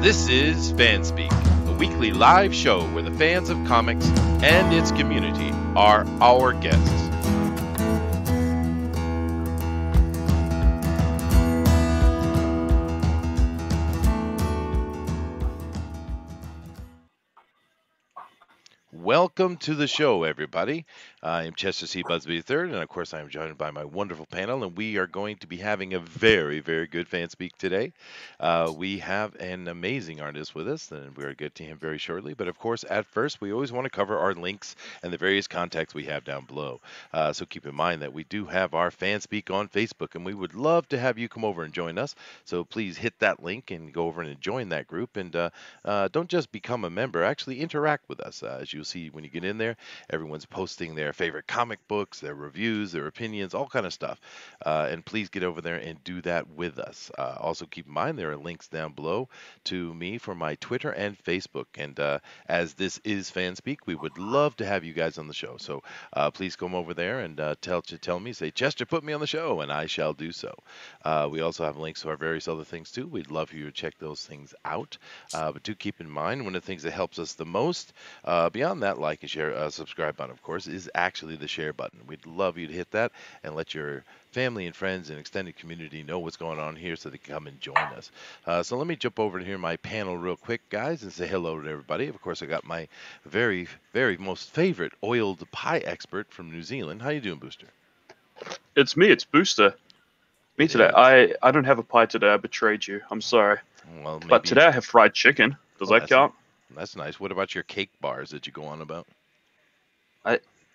This is FanSpeak, a weekly live show where the fans of comics and its community are our guests. Welcome to the show, everybody. I am Chester C. Busby III, and of course I am joined by my wonderful panel, and we are going to be having a very, very good fan speak today. We have an amazing artist with us, and we're going to get to him very shortly. But of course, at first, we always want to cover our links and the various contacts we have down below. So keep in mind that we do have our fan speak on Facebook, and we would love to have you come over and join us. So please hit that link and go over and join that group. And don't just become a member, actually interact with us. As you'll see when you get in there, everyone's posting their favorite comic books, their reviews, their opinions, all kind of stuff. And please get over there and do that with us. Also keep in mind there are links down below to me for my Twitter and Facebook. And as this is FanSpeak, we would love to have you guys on the show. So please come over there and tell me, say, Chester, put me on the show, and I shall do so. We also have links to our various other things too. We'd love for you to check those things out. But do keep in mind, one of the things that helps us the most, beyond that like and share, subscribe button, of course, is actually the share button. We'd love you to hit that and let your family and friends and extended community know what's going on here so they can come and join us. So let me jump over to here my panel real quick, guys, and say hello to everybody. Of course, I got my very, very most favorite oiled pie expert from New Zealand. How you doing, Booster? It's me. It's Booster. Me today. I don't have a pie today. I betrayed you. I'm sorry. Well, maybe, but today I have fried chicken. Does that count? That's nice. What about your cake bars that you go on about?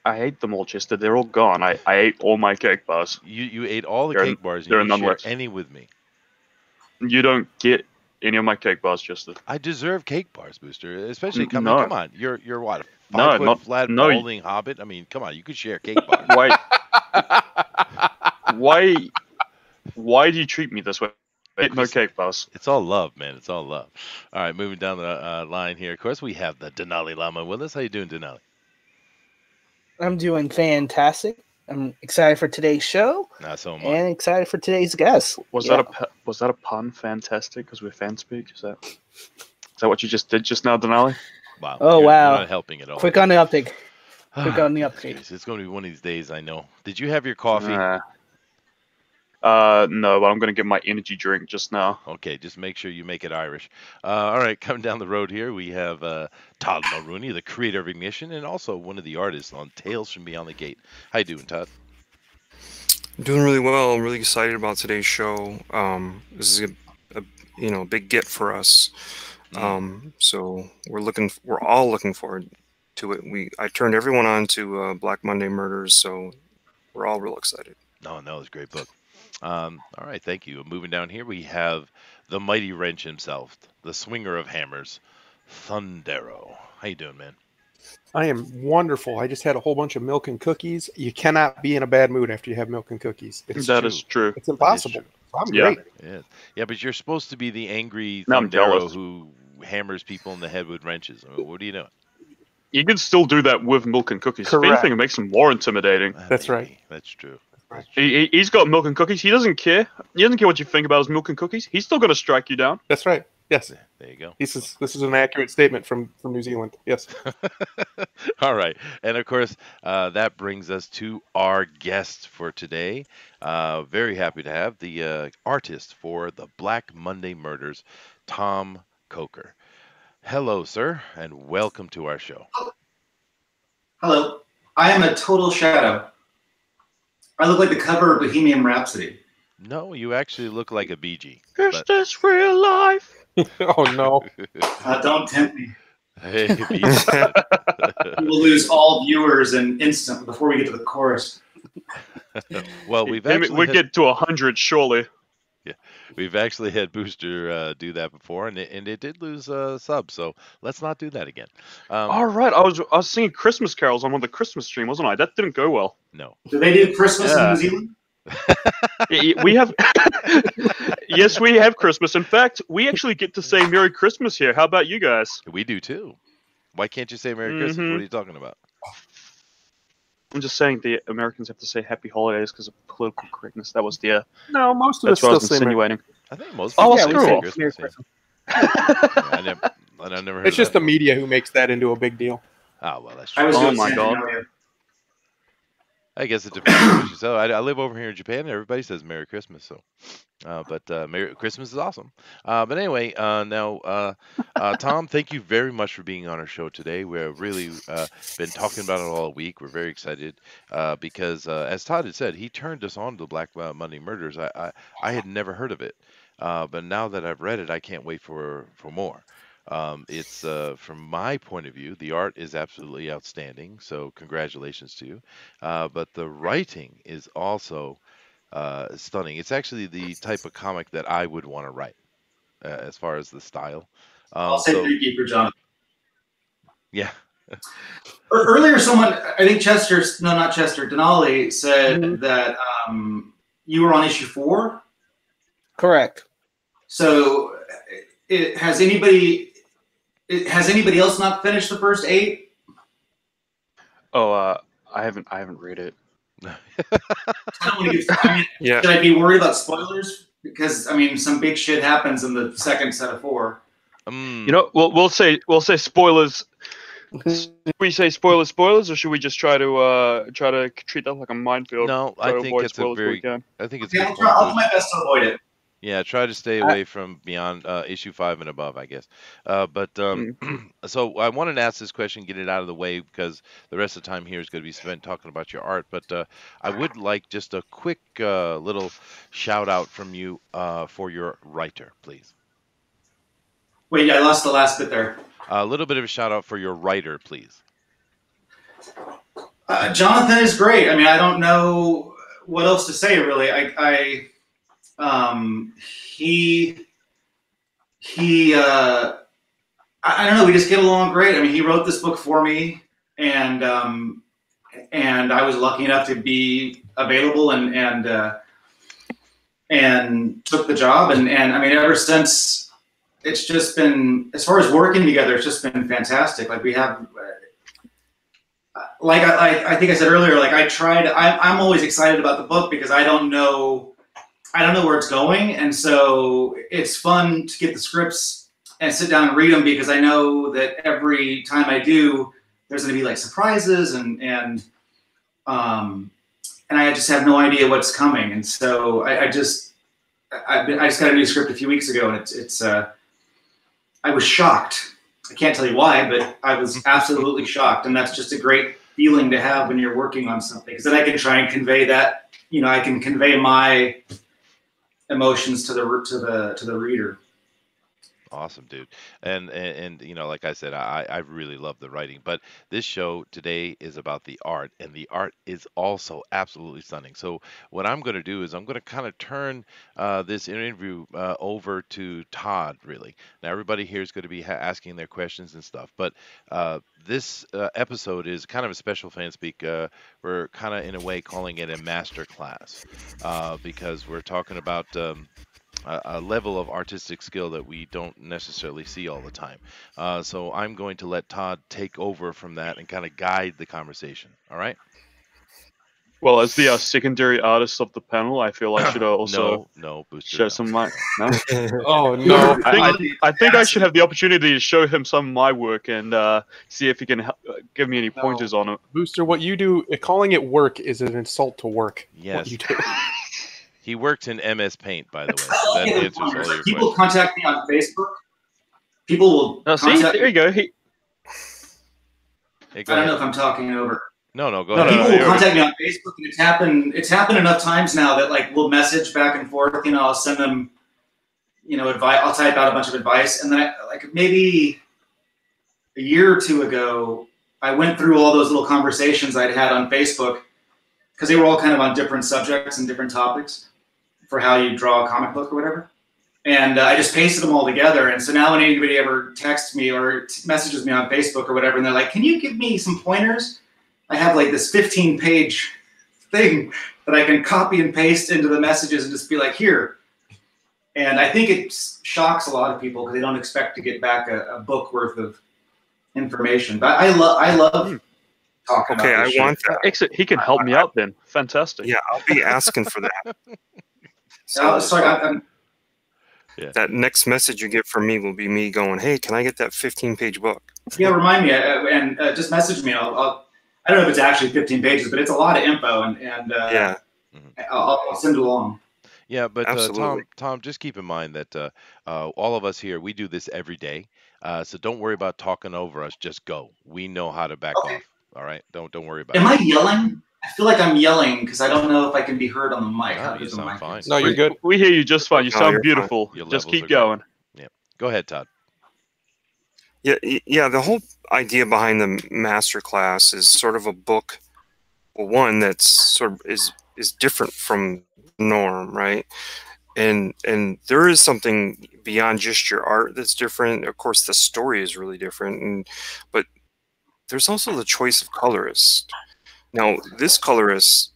I ate them all, Chester. They're all gone. I ate all my cake bars. You ate all the cake bars. There are and none you share left. any with me? You don't get any of my cake bars, Chester. I deserve cake bars, Booster. Especially come on. You're what, a 5 foot flat balding hobbit? I mean, come on. You could share cake bars. Why do you treat me this way? No cake bars. It's all love, man. It's all love. All right, moving down the line here. Of course, we have the Denali Lama with us. How you doing, Denali? I'm doing fantastic. I'm excited for today's show. So am I. And excited for today's guest. Was that a pun? Fantastic, because we're FanSpeak. Is that what you just did just now, Denali? Wow. Oh, wow. You're not helping at all. Quick on the uptake. Quick on the uptake. It's going to be one of these days, I know. Did you have your coffee? No, but I'm going to get my energy drink just now. Okay, just make sure you make it Irish. All right, coming down the road here, we have Todd Mulrooney, the creator of Ignition, and also one of the artists on Tales from Beyond the Gate. How you doing, Todd? I'm doing really well. I'm really excited about today's show. This is a big get for us. So we're all looking forward to it. I turned everyone on to Black Monday Murders, so we're all real excited. No, it's a great book. All right, thank you. Moving down here, we have the mighty wrench himself, the swinger of hammers, Thundero. How you doing, man? I am wonderful. I just had a whole bunch of milk and cookies. You cannot be in a bad mood after you have milk and cookies. That is true. It's impossible. I'm great. Yeah, but you're supposed to be the angry Thundero who hammers people in the head with wrenches. I mean, what are you doing? You can still do that with milk and cookies. Correct. If anything, it makes them more intimidating. That's right. That's true. He's got milk and cookies. He doesn't care. He doesn't care what you think about his milk and cookies. He's still going to strike you down. That's right. Yes. There you go. This is an accurate statement from New Zealand. Yes. All right. And of course, that brings us to our guest for today. Very happy to have the artist for the Black Monday Murders, Tomm Coker. Hello, sir, and welcome to our show. Hello. I am a total shadow. I look like the cover of Bohemian Rhapsody. No, you actually look like a Bee Gee. Is this real life? Oh, no. Don't tempt me. Hey, Bee Gee. We'll lose all viewers in instant before we get to the chorus. Well, we get to 100 surely. Yeah, we've actually had Booster do that before, and it did lose subs. So let's not do that again. All right, I was singing Christmas carols on one of the Christmas stream, wasn't I? That didn't go well. No. Do they do Christmas in New Zealand? We have. Yes, we have Christmas. In fact, we actually get to say Merry Christmas here. How about you guys? We do too. Why can't you say Merry Christmas? What are you talking about? I'm just saying the Americans have to say Happy Holidays because of political correctness. That was the. No, most of that's us what I still was insinuating. I think most Oh, people screw say off. Christmas. I never heard It's of just that. the media who makes that into a big deal. Oh, well, that's I true. was Oh doing my God. Centenario. I guess it depends on what you sell. I live over here in Japan, and everybody says Merry Christmas. So, Merry Christmas is awesome. But anyway, Tom, thank you very much for being on our show today. We've really been talking about it all week. We're very excited because, as Todd had said, he turned us on to Black Monday Murders. I had never heard of it, but now that I've read it, I can't wait for more. It's from my point of view, the art is absolutely outstanding. So congratulations to you. But the writing is also stunning. It's actually the type of comic that I would want to write, as far as the style. I'll say So thank you for Jonathan. yeah, Earlier, someone, I think not Chester, Denali said that you were on issue 4. Correct. So, has anybody else not finished the first 8? Oh, I haven't read it. I don't want to give. I mean, Yeah. should I be worried about spoilers? Because I mean, some big shit happens in the second set of 4. You know, we'll say spoilers. Should we say spoilers, or should we just try to treat that like a minefield? no, Try I to think avoid it's a spoilers where we very, can. I think it's Okay, a good I'll point, do my best to avoid it. Yeah, try to stay away from beyond issue 5 and above, I guess. So I wanted to ask this question, get it out of the way, because the rest of the time here is going to be spent talking about your art. But I would like just a quick little shout out from you for your writer, please. Wait, I lost the last bit there. A little bit of a shout out for your writer, please. Jonathan is great. I mean, I don't know what else to say really. I don't know. We just get along great. I mean, he wrote this book for me, and I was lucky enough to be available and took the job. And I mean, ever since, it's just been, as far as working together, it's just been fantastic. Like we have. Like I think I said earlier, like I'm always excited about the book because I don't know where it's going, and so it's fun to get the scripts and sit down and read them because I know that every time I do, there's going to be like surprises and I just have no idea what's coming, and so I just got a new script a few weeks ago, and it's I was shocked. I can't tell you why, but I was absolutely shocked, and that's just a great feeling to have when you're working on something, because then I can try and convey that. You know, I can convey my emotions to the reader. Awesome, dude. And you know, like I said, I really love the writing, but this show today is about the art, and the art is also absolutely stunning. So what I'm going to do is I'm going to kind of turn this interview over to Todd, really. Now, everybody here is going to be asking their questions and stuff, but this episode is kind of a special fan speak. We're kind of, in a way, calling it a master class because we're talking about a level of artistic skill that we don't necessarily see all the time. So I'm going to let Todd take over from that and kind of guide the conversation. All right? Well, as the secondary artist of the panel, I feel I should also no, Booster. share No. some of my. No? Oh no! I think I should have the opportunity to show him some of my work and see if he can give me any pointers on it. Booster, what you do, calling it work is an insult to work. Yes. What you do. He works in MS Paint, by the way. I That love answers all your people questions. contact me on Facebook. People will Now, see, contact there you go. Hey, I go don't know ahead. if I'm talking over. No, go No, ahead. People no, will contact me on Facebook, and it's happened enough times now that like we'll message back and forth. You know, I'll send them, you know, advice. I'll type out a bunch of advice, and then like maybe a year or two ago, I went through all those little conversations I'd had on Facebook because they were all kind of on different subjects and different topics for how you draw a comic book or whatever. And I just pasted them all together. And so now when anybody ever texts me or messages me on Facebook or whatever, and they're like, can you give me some pointers? I have like this 15-page thing that I can copy and paste into the messages and just be like, here. And I think it shocks a lot of people because they don't expect to get back a book worth of information. But I love talking Okay, about I this want shit. that. Excellent. He can help me out then. Fantastic. Yeah, I'll be asking for that. Sorry, that next message you get from me will be me going, "Hey, can I get that 15-page book?" Yeah, remind me and just message me. I don't know if it's actually 15 pages, but it's a lot of info, and Yeah, I'll send it along. Yeah, but absolutely. Tom, just keep in mind that all of us here, we do this every day. So don't worry about talking over us. Just go. We know how to back Okay. off. All right. Don't worry about Am it. I yelling? I feel like I'm yelling because I don't know if I can be heard on the mic. No, How you good the sound mic fine. is. No, you're good. We hear you just fine. You No, sound you're fine. beautiful. Your Just levels keep are great. going. Go ahead, Todd. Yeah. The whole idea behind the master class is sort of a book, well, one that's sort of is different from the norm, right? And there is something beyond just your art that's different. Of course, the story is really different, but there's also the choice of colorist. Now, this colorist,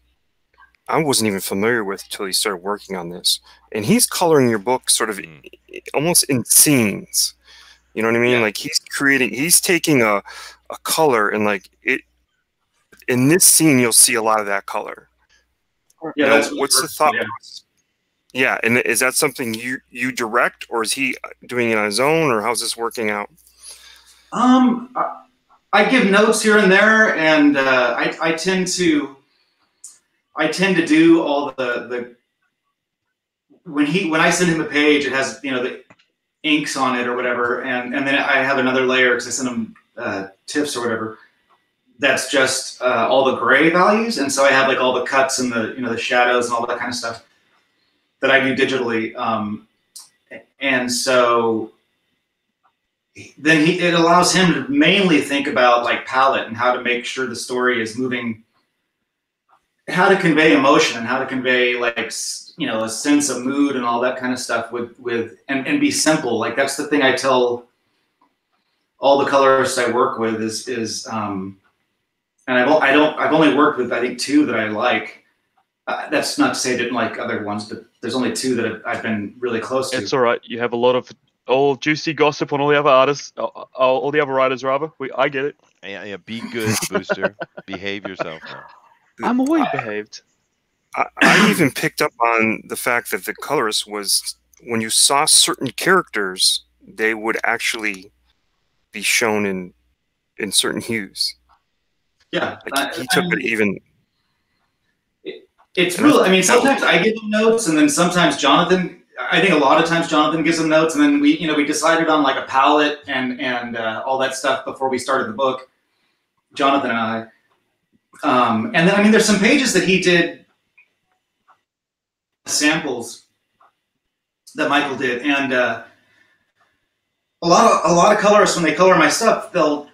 I wasn't even familiar with till he started working on this, and he's coloring your book sort of almost in scenes. You know what I mean? Yeah. Like he's taking a color and like it in this scene you'll see a lot of that color. Yeah, Now, that's really what's the versatile, thought yeah. process? Yeah, and is that something you direct, or is he doing it on his own, or how's this working out? I give notes here and there, and I tend to do all the when I send him a page, it has the inks on it or whatever, and then I have another layer because I send him tips or whatever. That's just all the gray values, and so I have like all the cuts and the shadows and all that kind of stuff that I do digitally, and so then it allows him to mainly think about like palette and how to make sure the story is moving, how to convey emotion and how to convey like a sense of mood and all that kind of stuff with and be simple. Like that's the thing I tell all the colorists I work with is and I've only worked with I think 2 that I like. That's not to say I didn't like other ones, but there's only 2 that I've been really close to. It's all right. You have a lot of all juicy gossip on all the other artists, all the other writers rather. I get it. Yeah, be good, Booster. Behave yourself now. I'm always behaved. I even picked up on the fact that the colorist was, when you saw certain characters, they would actually be shown in certain hues. Yeah, Like he took it even. It's real. I mean, sometimes I give them notes, and then sometimes Jonathan. I think a lot of times Jonathan gives them notes, and then we decided on like a palette and all that stuff before we started the book. Jonathan and I. And then I mean, there's some pages that he did samples that Michael did, and a lot of colorists when they color my stuff, they'll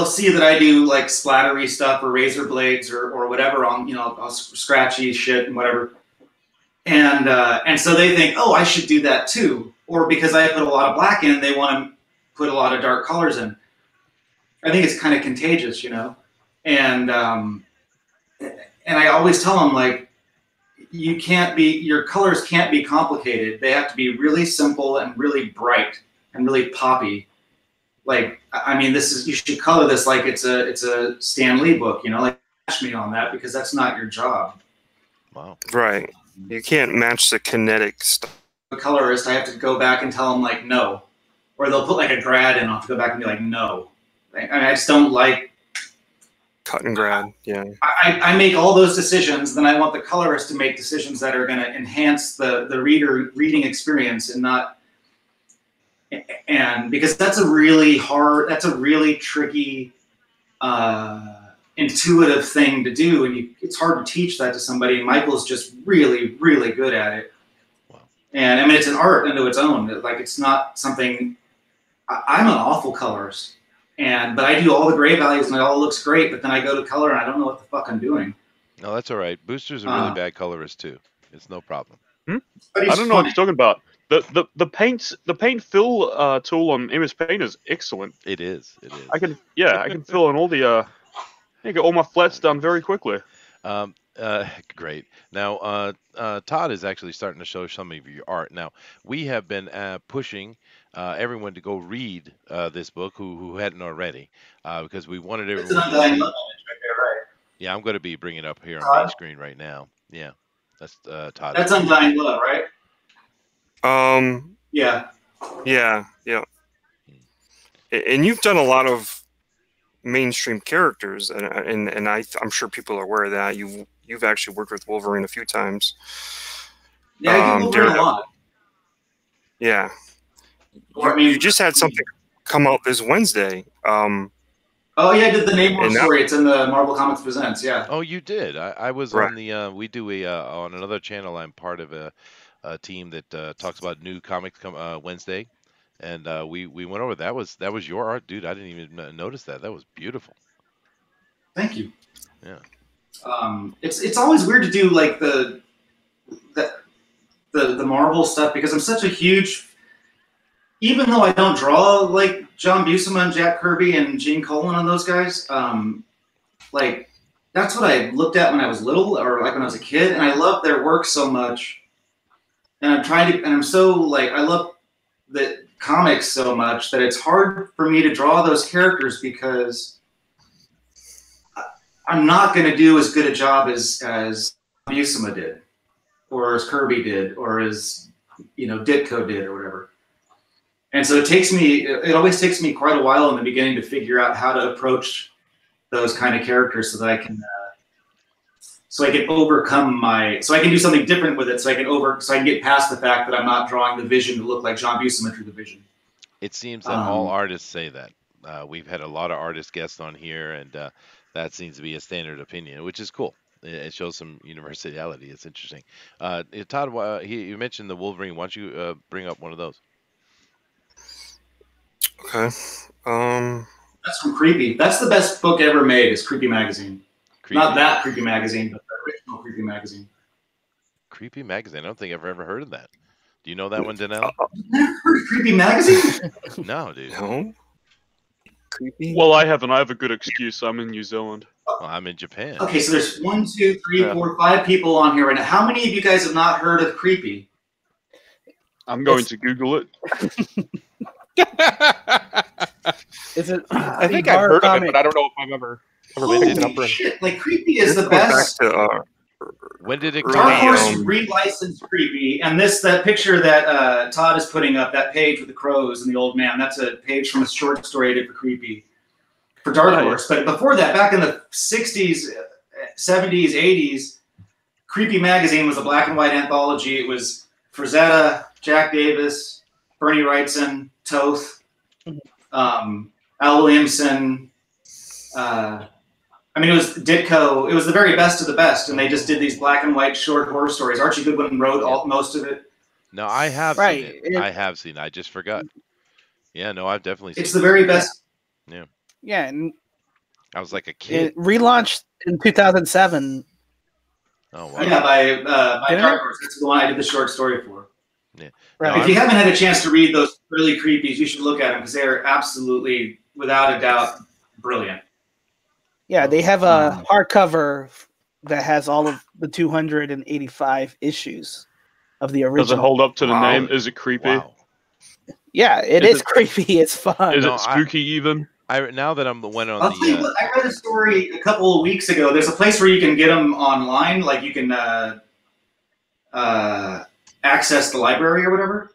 see that I do like splattery stuff or razor blades or whatever on scratchy shit and whatever, and so they think, oh, I should do that too, or because I put a lot of black in, they want to put a lot of dark colors in. I think it's kind of contagious, and I always tell them like, your colors can't be complicated. They have to be really simple and really bright and really poppy. Like, I mean, you should color this like it's a Stan Lee book, like match me on that because that's not your job. Wow. Right. You can't match the kinetic stuff. A colorist, I have to go back and tell them like no, or they'll put like a grad in. I'll have to go back and be like no. I just don't like cut and grad. Yeah. I make all those decisions. Then I want the colorist to make decisions that are going to enhance the reading experience and not. And because that's a really tricky, intuitive thing to do, and it's hard to teach that to somebody. And Michael's just really, really good at it. Wow. And I mean, it's an art unto its own. Like it's not something. I'm an awful colorist, but I do all the gray values and it all looks great. But then I go to color and I don't know what the fuck I'm doing. No, that's all right. Booster's a really bad colorist too. It's no problem. I don't know what you're talking about. The paint fill tool on MS Paint is excellent. It is. I can fill in all the get all my flats done very quickly. Great. Now, Todd is actually starting to show some of your art. Now, we have been pushing everyone to go read this book who hadn't already, because we wanted everyone to see. Right there, right? Yeah, I'm going to be bringing it up here on main screen right now. Yeah, that's Todd. That's Undying Love, right? Yeah. Yeah. And you've done a lot of mainstream characters, and I'm sure people are aware of that. You've actually worked with Wolverine a few times. Yeah, I do Wolverine a Daredevil. lot. Yeah. Or, I You mean, just had something come out this Wednesday. oh yeah, I did the Namor And that- story. It's in the Marvel Comics Presents. Yeah. Oh, you did. I was Right. on the we do a on another channel. I'm part of a team that talks about new comics come Wednesday, and we went over. That was your art, dude. I didn't even notice that. That was beautiful. Thank you. Yeah. It's always weird to do like the Marvel stuff because I'm such a huge. Even though I don't draw like John Buscema and Jack Kirby and Gene Colan on those guys, like that's what I looked at when I was little or like when I was a kid, and I love their work so much. And I'm so like I love the comics so much that it's hard for me to draw those characters because I'm not going to do as good a job as Buscema did, or as Kirby did, or as Ditko did, or whatever. And so it always takes me quite a while in the beginning to figure out how to approach those kind of characters so that I can overcome so I can do something different with it, so I can get past the fact that I'm not drawing the Vision to look like John Buscema drew the Vision. It seems that all artists say that. We've had a lot of artist guests on here, and that seems to be a standard opinion, which is cool. It shows some universality. It's interesting. Todd, you mentioned the Wolverine. Why don't you bring up one of those? Okay. That's from Creepy. That's the best book ever made. Is Creepy Magazine. Creepy. Not that Creepy Magazine, but the original Creepy Magazine. Creepy Magazine. I don't think I've ever heard of that. Do you know that one, Danelle? You've never heard of Creepy Magazine? No, dude. No. Creepy. Well, I haven't. I have a good excuse. I'm in New Zealand. Well, I'm in Japan. Okay, so there's 1, 2, 3, 4, 5 people on here right now. How many of you guys have not heard of Creepy? I'm going to Google it. Is it? I think I've heard of it, but I don't know if I've ever picked it up. Holy shit! Like Creepy is the best. When did it Dark come out? Horse relicensed Creepy, and that picture that Todd is putting up, that page with the crows and the old man, that's a page from a short story I did for Creepy, for Dark Horse. But before that, back in the 60s, 70s, 80s, Creepy Magazine was a black and white anthology. It was Frazetta, Jack Davis, Bernie Wrightson, Toth, Al Williamson. It was Ditko. It was the very best of the best, and they just did these black and white short horror stories. Archie Goodwin wrote most of it. No, I have seen it. I have seen it. I just forgot. Yeah, no, I've definitely seen it. It's the very best. Yeah. Yeah, and I was like a kid. it relaunched in 2007. Oh, wow. Yeah, by Dark Horse. That's the one I did the short story for. Yeah. Right. If you haven't had a chance to read those early Creepies, you should look at them because they're absolutely, without a doubt, brilliant. Yeah, they have a hardcover that has all of the 285 issues of the original. Does it hold up to the name? Is it creepy? Wow. Yeah, it is creepy. It's fun. Is it spooky even? Now that I'm the one on I'll tell you what, I read a story a couple of weeks ago. There's a place where you can get them online, like you can access the library or whatever.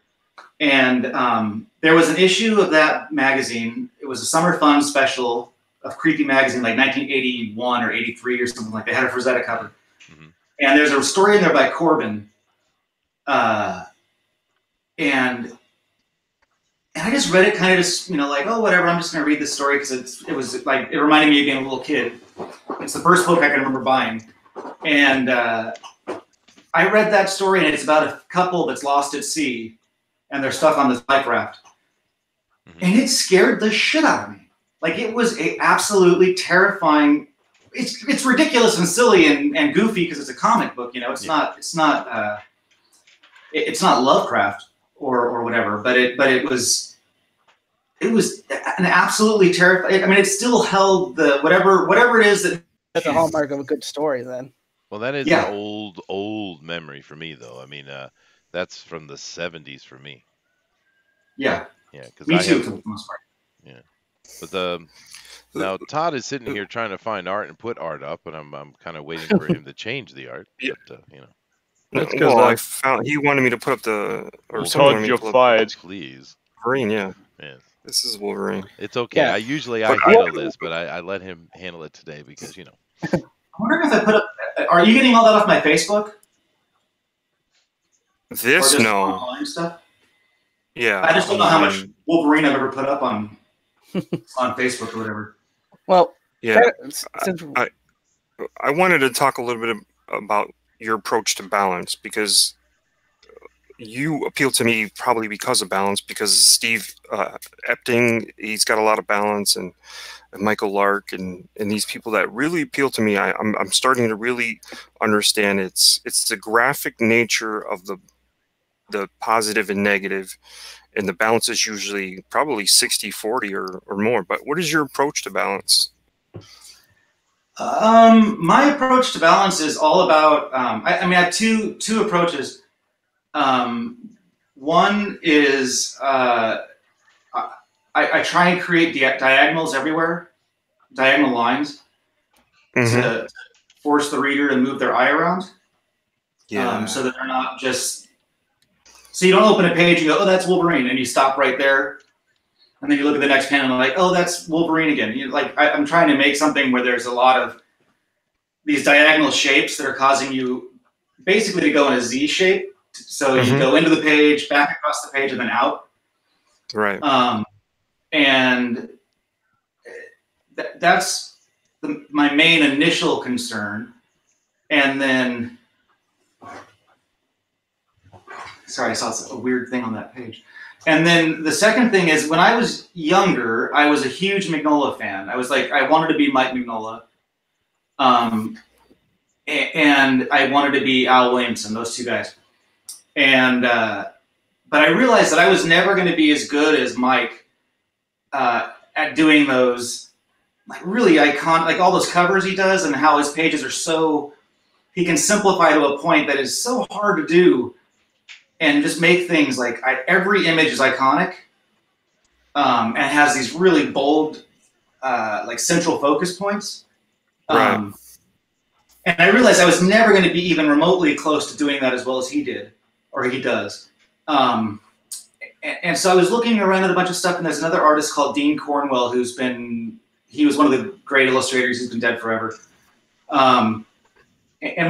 And there was an issue of that magazine. It was a summer fun special of Creepy Magazine, like 1981 or 83 or something like that. They had a Frazetta cover. Mm-hmm. And there's a story in there by Corbin. And I just read it kind of just, like, oh, whatever, I'm just going to read this story because it was like, it reminded me of being a little kid. It's the first book I can remember buying. And I read that story, and it's about a couple that's lost at sea, and they're stuck on this life raft. Mm-hmm. And it scared the shit out of me. Like, it was absolutely terrifying. It's ridiculous and silly and goofy because it's a comic book, It's not Lovecraft or whatever, but it was an absolutely terrifying. I mean, it still held the whatever it is that. That's a hallmark of a good story, then. Well, that is an old memory for me, though. I mean, that's from the 70s for me. Yeah. Yeah, because me too, for the most part. Yeah, but now Todd is sitting here trying to find art and put art up, and I'm kind of waiting for him to change the art. Yeah. But, That's 'cause, Well, I found he wanted me to put up the or Well, someone Todd, wanted me you're to pull up fired. please. Wolverine. Yeah, Yes. this is Wolverine. It's okay. Yeah. I usually But handle this, but I let him handle it today because I'm wondering if I put up. Are you getting all that off my Facebook or This just no, online stuff? yeah. I just don't know how much online. Wolverine I've ever put up on Facebook or whatever. Well, Yeah, since I wanted to talk a little bit about your approach to balance because you appeal to me probably because of balance. Because Steve Epting, he's got a lot of balance, and Michael Lark, and these people that really appeal to me. I'm starting to really understand it's the graphic nature of the positive and negative, and the balance is usually probably 60-40 or more. But what is your approach to balance? My approach to balance is all about. I mean, I have two approaches. One is I try and create diagonals everywhere, diagonal lines Mm-hmm. to force the reader to move their eye around. Yeah. So that they're not just. So you don't open a page and go, oh, that's Wolverine, and you stop right there, and then you look at the next panel and like, oh, that's Wolverine again. I'm trying to make something where there's a lot of these diagonal shapes that are causing you basically to go in a Z shape. So you go into the page, back across the page, and then out. Right. And that's my main initial concern. And then, sorry, I saw a weird thing on that page. And then the second thing is, when I was younger, I was a huge Mignola fan. I was like, I wanted to be Mike Mignola. And I wanted to be Al Williamson, those two guys. And but I realized that I was never going to be as good as Mike at doing those like really iconic, like all those covers he does, and how his pages are so he can simplify to a point that is so hard to do, and just make things like every image is iconic, and has these really bold like central focus points. Right. And I realized I was never going to be even remotely close to doing that as well as he did, or he does. And so I was looking around at a bunch of stuff, and there's another artist called Dean Cornwell he was one of the great illustrators. He's been dead forever. And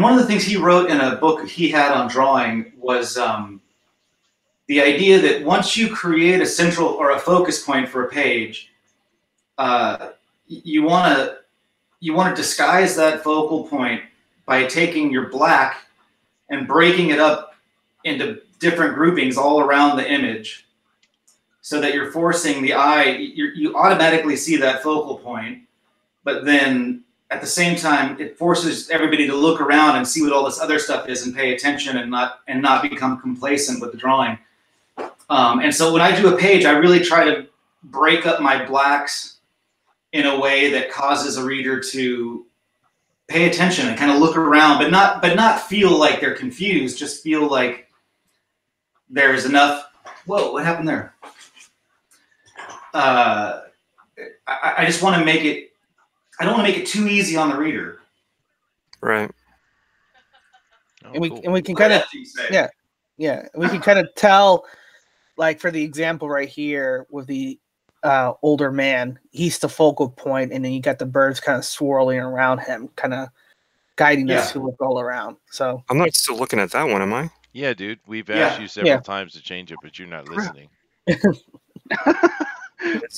one of the things he wrote in a book he had on drawing was the idea that once you create a central or a focus point for a page, you want to disguise that focal point by taking your black and breaking it up into different groupings all around the image, so that you're forcing the eye. You automatically see that focal point, but then at the same time, it forces everybody to look around and see what all this other stuff is and pay attention and not become complacent with the drawing. And so when I do a page, I really try to break up my blacks in a way that causes a reader to pay attention and kind of look around, but not feel like they're confused. Just feel like there's enough. Whoa, what happened there? I just want to make it. I don't want to make it too easy on the reader. Right. Oh, and we cool. and we can kind of we can kind of tell, like for the example right here with the older man, he's the focal point, and then you got the birds kind of swirling around him, kind of guiding us to look all around. So I'm not still looking at that one, am I? Yeah, dude. We've asked you several times to change it, but you're not listening.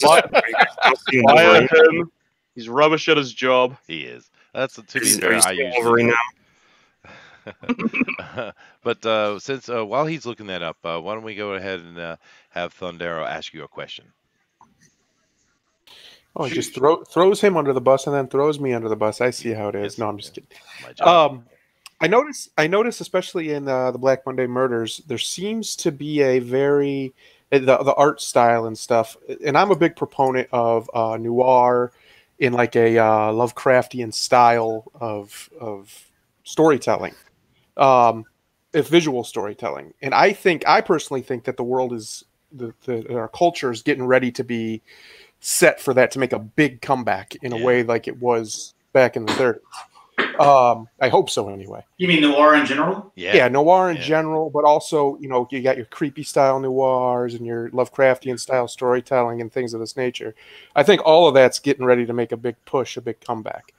Fire him. He's rubbish at his job. He is. That's to be Are fair. you I still usually Wolverine do. now? But since while he's looking that up, why don't we go ahead and have Thundero ask you a question? Oh, he just throws him under the bus and then throws me under the bus. I see how it is. Yes, No, I'm just kidding. My job. I notice, especially in the Black Monday Murders, there seems to be a very the art style and stuff. And I'm a big proponent of noir in like a Lovecraftian style of storytelling, if visual storytelling. And I personally think that the world is our culture is getting ready to be set for that to make a big comeback in a way like it was back in the 30s. I hope so anyway. You mean noir in general? Yeah, noir in general, but also, you know, you got your creepy style noirs and your Lovecraftian style storytelling and things of this nature. I think all of that's getting ready to make a big push, a big comeback.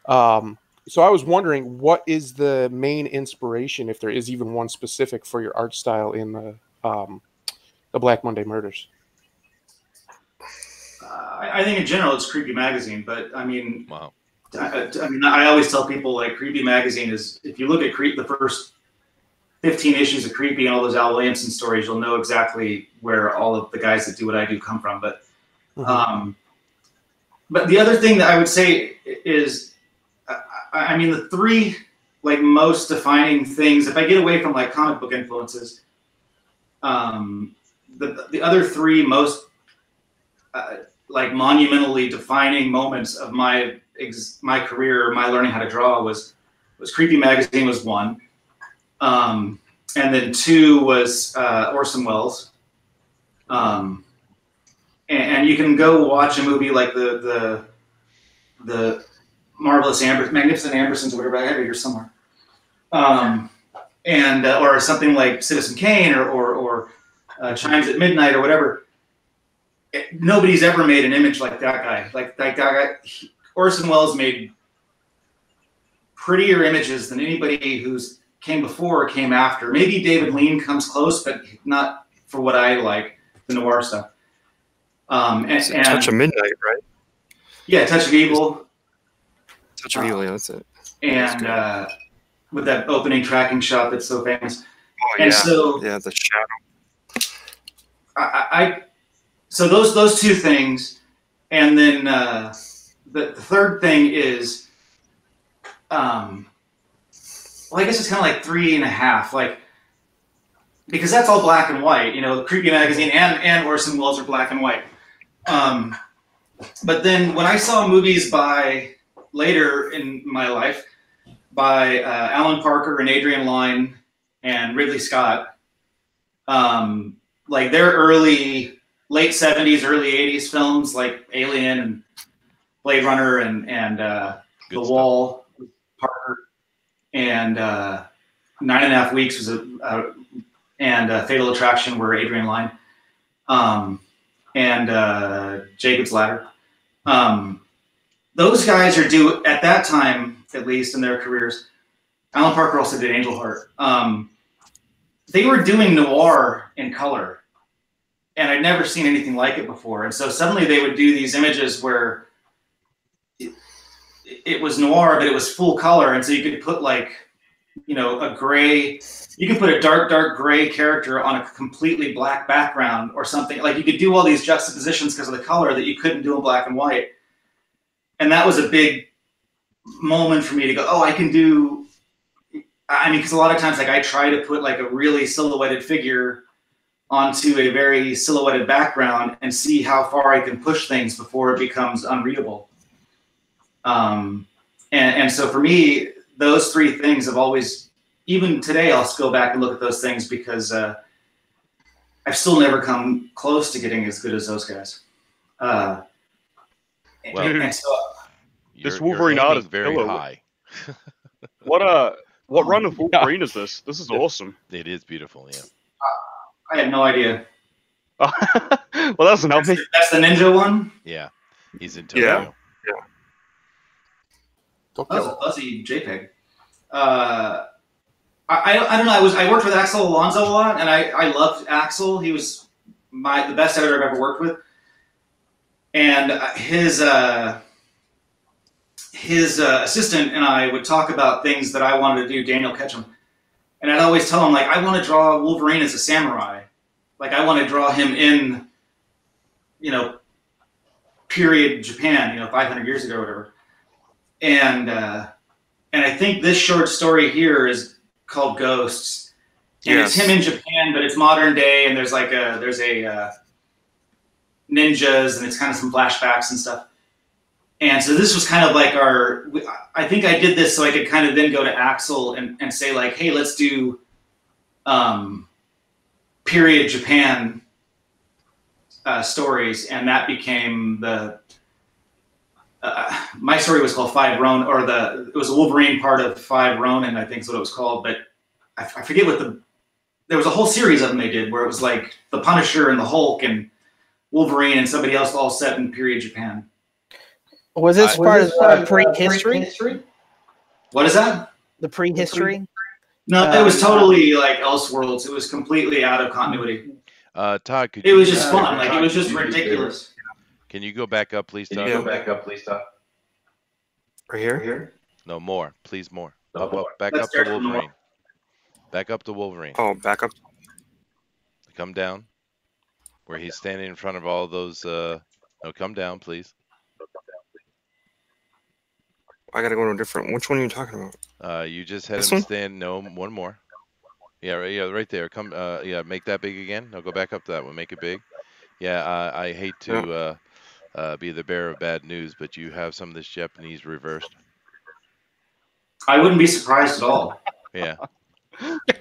So I was wondering, what is the main inspiration, if there is even one specific, for your art style in the Black Monday Murders? I think in general it's Creepy Magazine, but I mean, Wow. I always tell people, like, Creepy Magazine is, if you look at the first 15 issues of Creepy and all those Al Williamson stories, you'll know exactly where all of the guys that do what I do come from. But but the other thing that I would say is, I mean, the three like most defining things, if I get away from like comic book influences, the other three most like monumentally defining moments of my career, my learning how to draw, was Creepy Magazine was one, and then two was Orson Welles, and you can go watch a movie like the Magnificent Ambersons or whatever. I have it here somewhere, and or something like Citizen Kane or Chimes at Midnight or whatever. Nobody's ever made an image like that guy. Like that guy, Orson Welles made prettier images than anybody who's came before or came after. Maybe David Lean comes close, but not for what I like, the noir stuff. And Touch of Midnight, right? Yeah, Touch of Evil. Touch of Evil, yeah, that's it. And with that opening tracking shot that's so famous. Oh, and yeah. So yeah, the shadow. So those two things, and then the third thing is, well, I guess it's kind of like 3.5, like, because that's all black and white. You know, the Creepy Magazine and Orson Welles are black and white. But then when I saw movies by later in my life by Alan Parker and Adrian Lyne and Ridley Scott, like their late 70s, early 80s films like Alien and Blade Runner and The Wall, Parker, and 9.5 Weeks was and Fatal Attraction were Adrian Lyne, and Jacob's Ladder. Those guys are due at that time, at least in their careers. Alan Parker also did Angel Heart. They were doing noir in color, and I'd never seen anything like it before. And so suddenly they would do these images where it was noir, but it was full color. And so you could put, like, you know, you could put a dark gray character on a completely black background or something. Like, you could do all these juxtapositions because of the color that you couldn't do in black and white. And that was a big moment for me to go, oh, I can do, I mean, because a lot of times, like, I try to put like a really silhouetted figure onto a very silhouetted background and see how far I can push things before it becomes unreadable. And so for me, those three things have always, even today, I'll go back and look at those things because I've still never come close to getting as good as those guys. And so, this Wolverine art is very killer. high. What run of Wolverine is this? This is awesome. It is beautiful, yeah. I have no idea. Well, that doesn't help me. That's the ninja one? Yeah. He's in Tokyo. Yeah. That was a fuzzy JPEG. I don't know. I worked with Axel Alonso a lot, and I loved Axel. He was the best editor I've ever worked with. And his assistant and I would talk about things that I wanted to do, Daniel Ketchum. And I'd always tell him, like, I want to draw Wolverine as a samurai. Like, I want to draw him in, you know, period Japan, you know, 500 years ago or whatever. And I think this short story here is called Ghosts. And It's him in Japan, but it's modern day, and there's ninjas, and it's kind of some flashbacks and stuff. And so this was kind of like I think I did this so I could kind of then go to Axel and say, like, hey, let's do period Japan stories. And that became my story was called Five Ronin, or it was a Wolverine part of Five Ronin, I think is what it was called. But I forget there was a whole series of them they did where it was like the Punisher and the Hulk and Wolverine and somebody else all set in period Japan. Was this part of prehistory? What is that? The prehistory? No, it was totally like Elseworlds. It was completely out of continuity. Todd, it was just fun. Like it was just ridiculous. Can you go back up, please, Todd? Right here? No, more. Please, more. Up, back up to Wolverine. Back up to Wolverine. Oh, back up. Come down. Where he's standing in front of all those... No, come down, please. I gotta go to a different... Which one are you talking about? You just had This him one? stand... No, one more. Yeah, right there. Come, yeah, make that big again. No, go back up to that one. Make it big. Yeah, I hate to be the bearer of bad news, but you have some of this Japanese reversed. I wouldn't be surprised at all. Yeah.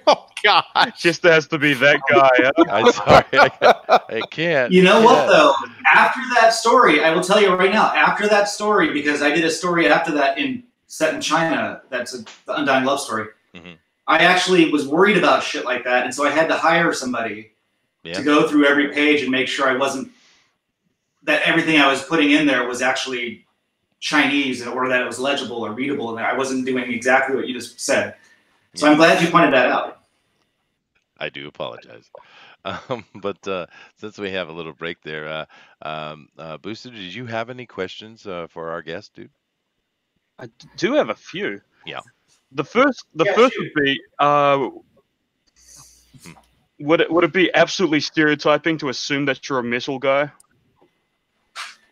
Oh God! Just has to be that guy. Huh? I'm sorry. I can't. You know what, though? After that story, I will tell you right now, after that story, because I did a story after that set in China, that's the Undying Love story. Mm-hmm. I actually was worried about shit like that, and so I had to hire somebody to go through every page and make sure that everything I was putting in there was actually Chinese, or that it was legible or readable, and I wasn't doing exactly what you just said. So I'm glad you pointed that out. I do apologize. But since we have a little break there, Booster, did you have any questions for our guest, dude? I do have a few. Yeah. The first would be, would it be absolutely stereotyping to assume that you're a metal guy?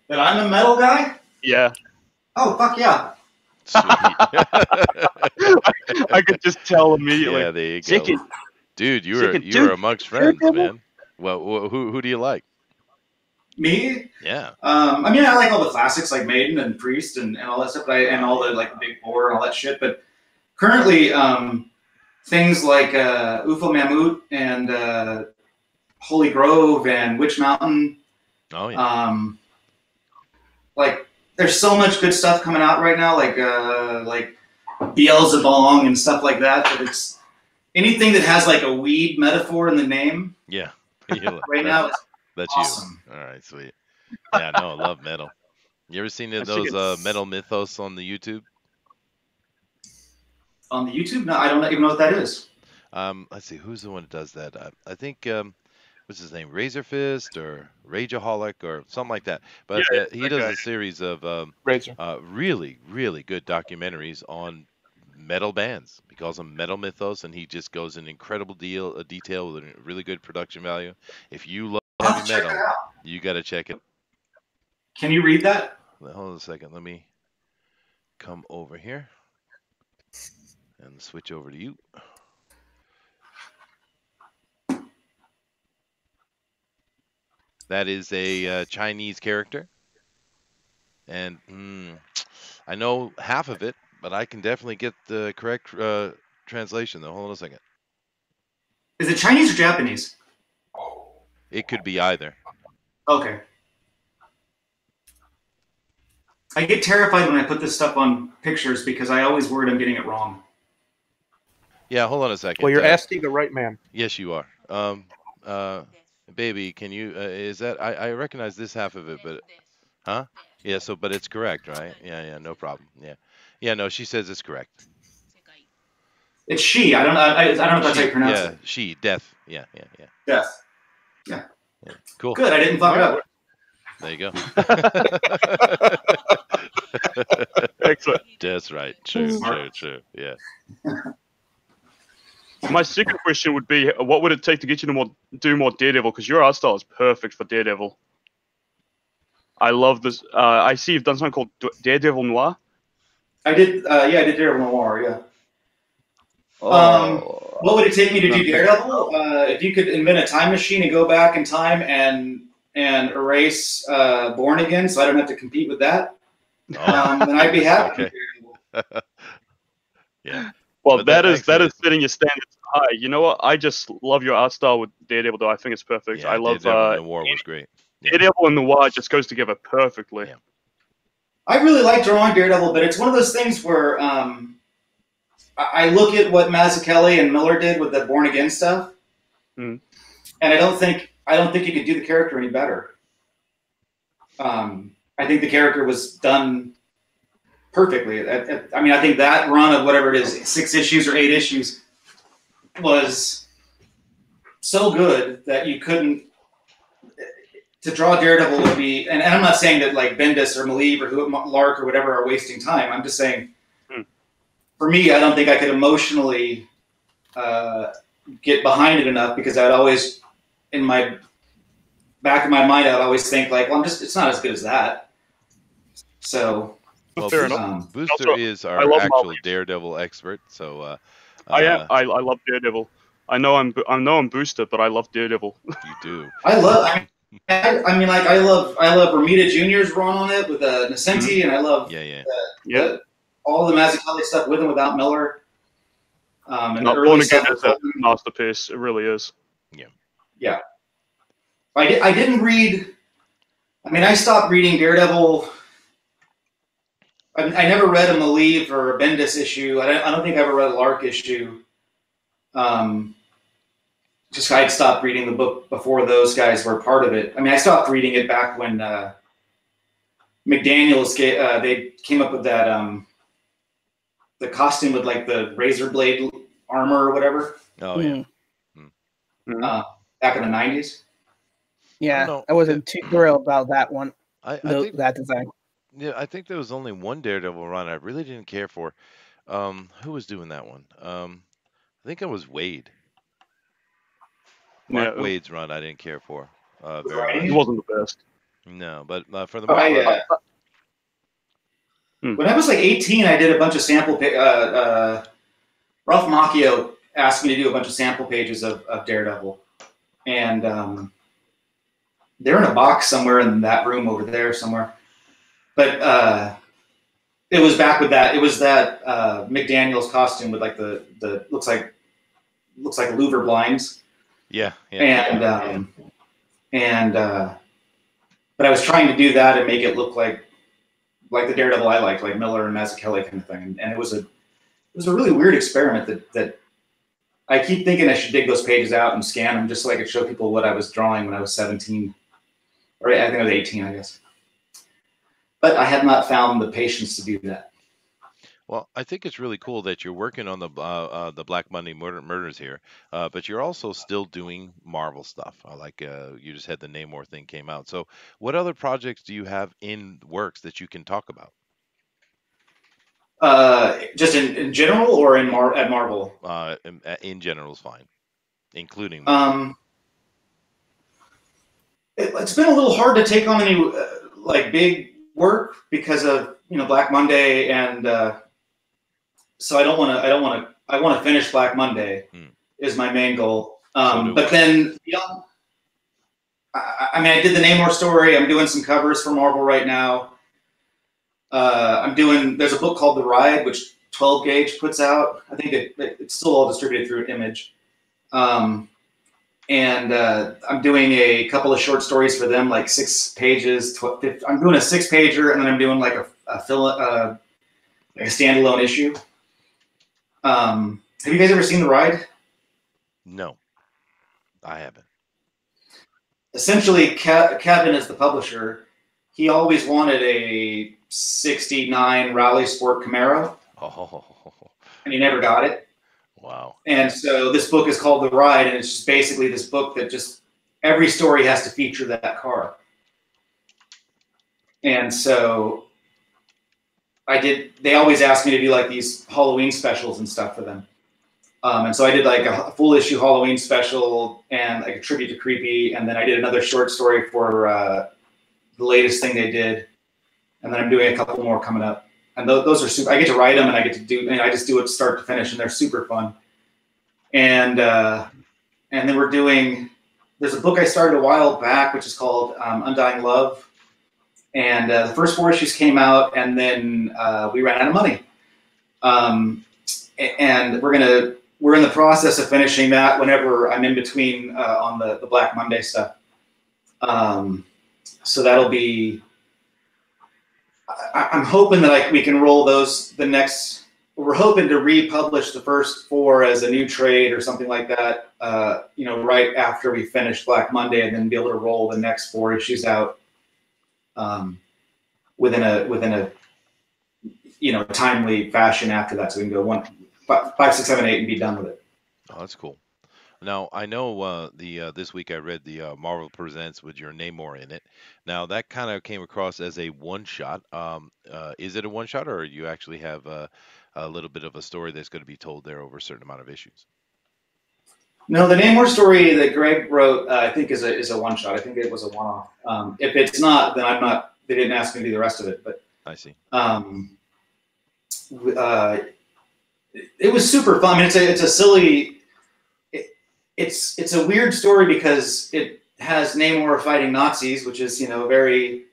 That I'm a metal guy? Yeah. Oh, fuck yeah. Sweet. I could just tell immediately. Yeah, there you go. Dude, you're amongst friends, man. Well, who do you like? Me? Yeah. I mean, I like all the classics like Maiden and Priest and all that stuff, and all the like Big Four and all that shit. But currently, things like UFO Mammoth and Holy Grove and Witch Mountain. Oh yeah. Like, there's so much good stuff coming out right now, like Beelzebong and stuff like that. But it's anything that has like a weed metaphor in the name. Yeah. Right now, that's awesome. You. All right, sweet. Yeah, no, I love metal. You ever seen those Metal Mythos on the YouTube? On the YouTube? No, I don't even know what that is. Let's see, who's the one that does that? I think what's his name, Razor Fist or Rageaholic or something like that. But he does a series of really, really good documentaries on metal bands. He calls them Metal Mythos, and he just goes in incredible detail with a really good production value. If you love heavy metal, you got to check it. Can you read that? Hold on a second. Let me come over here and switch over to you. That is a Chinese character, and I know half of it, but I can definitely get the correct translation, though. Hold on a second. Is it Chinese or Japanese? It could be either. Okay. I get terrified when I put this stuff on pictures because I always worried I'm getting it wrong. Yeah, hold on a second. Well, you're asking the right man. Yes, you are. Baby, can you, is that, I recognize this half of it, but, huh? Yeah, but it's correct, right? Yeah, no problem. Yeah, no, she says it's correct. It's she. I don't know if that's how you pronounce it. Yeah, she, death. Yeah. Death. Yeah. Cool. Good, I didn't fuck it up. There you go. Excellent. That's right. True. Yeah. My second question would be, what would it take to get you to do more Daredevil? Because your art style is perfect for Daredevil. I love this. I see you've done something called Daredevil Noir. I did. I did Daredevil Noir. Yeah. What would it take me to do Daredevil? If you could invent a time machine and go back in time and erase Born Again, so I don't have to compete with that, then I'd be happy. Okay. Yeah. Well, that is setting your standards high. You know what? I just love your art style with Daredevil, though. I think it's perfect. Yeah, I love Daredevil Noir was great. Yeah. Daredevil and Noir just goes together perfectly. Yeah. I really like drawing Daredevil, but it's one of those things where I look at what Mazzucchelli and Miller did with the Born Again stuff, and I don't think you could do the character any better. I think the character was done perfectly. I mean, I think that run of whatever it is, 6 issues or 8 issues, was so good that you couldn't. To draw Daredevil would be, and I'm not saying that like Bendis or Malieb or Lark or whatever are wasting time. I'm just saying, for me, I don't think I could emotionally get behind it enough, because I'd always, in my back of my mind, I'd always think like, well, it's not as good as that. So, well, fair enough. Booster Also, is our actual Daredevil expert, so I love Daredevil. I know I'm Booster, but I love Daredevil. You do. I mean, like I love Romita Jr.'s run on it with Nascenti, and I love all the Mazzucchelli stuff with and without Miller. And the early stuff is a masterpiece. It really is. Yeah. I didn't read. I mean, I stopped reading Daredevil. I never read a Malieb or a Bendis issue. I don't think I ever read a Lark issue. Just I had stopped reading the book before those guys were part of it. I mean, I stopped reading it back when McDaniels they came up with that the costume with like the razor blade armor or whatever. Oh yeah. Back in the 90s. Yeah, I wasn't too thrilled about that one. I think that design. Yeah, I think there was only one Daredevil run I really didn't care for. Who was doing that one? I think it was Wade. Mark Wade's run I didn't care for very much. He wasn't the best. No, but for the when I was like 18, I did a bunch of sample. Ralph Macchio asked me to do a bunch of sample pages of Daredevil, and they're in a box somewhere in that room over there somewhere. But it was back with that. It was that McDaniel's costume with like the looks like louver blinds. Yeah. But I was trying to do that and make it look like the Daredevil I liked, like Miller and Mazzucchelli kind of thing. And it was a really weird experiment that I keep thinking I should dig those pages out and scan them just so I could show people what I was drawing when I was 17, or I think I was 18, I guess. But I have not found the patience to do that. Well, I think it's really cool that you're working on the Black Monday murders here, but you're also still doing Marvel stuff. Like you just had the Namor thing came out. So, what other projects do you have in works that you can talk about? Just in general, or at Marvel? In general is fine, including. It's been a little hard to take on any like big work because of Black Monday and. So I want to finish Black Monday is my main goal. But then, I mean, I did the Namor story. I'm doing some covers for Marvel right now. There's a book called The Ride, which 12 Gauge puts out. I think it's still all distributed through Image. And I'm doing a couple of short stories for them, like 6 pages. I'm doing a 6-pager, and then I'm doing like a standalone issue. Have you guys ever seen The Ride? No, I haven't. Essentially, Kevin is the publisher. He always wanted a '69 Rally Sport Camaro, and he never got it. Wow. And so this book is called The Ride, and it's just basically this book that just every story has to feature that car. And so they always ask me to do like these Halloween specials and stuff for them. And so I did like a full issue Halloween special and like a tribute to Creepy. And then I did another short story for the latest thing they did. And then I'm doing a couple more coming up. And those are super. I get to write them and I just do it start to finish, and they're super fun. And then there's a book I started a while back, which is called Undying Love. And the first 4 issues came out, and then we ran out of money. And we're in the process of finishing that whenever I'm in between on the Black Monday stuff. So that'll be I'm hoping that we can roll those the next. We're hoping to republish the first 4 as a new trade or something like that. Right after we finish Black Monday, and then be able to roll the next 4 issues out within a timely fashion after that, so we can go 5, 6, 7, 8 and be done with it. Oh, that's cool. Now I know this week I read the Marvel Presents with your Namor in it. Now that kind of came across as a one shot. Is it a one shot, or you actually have a little bit of a story that's going to be told there over a certain amount of issues? No, the Namor story that Greg wrote, I think, is a one shot. I think it was a one off. If it's not, then I'm not. They didn't ask me to do the rest of it, but I see. It was super fun. I mean, it's a silly. It's a weird story because it has Namor fighting Nazis, which is a very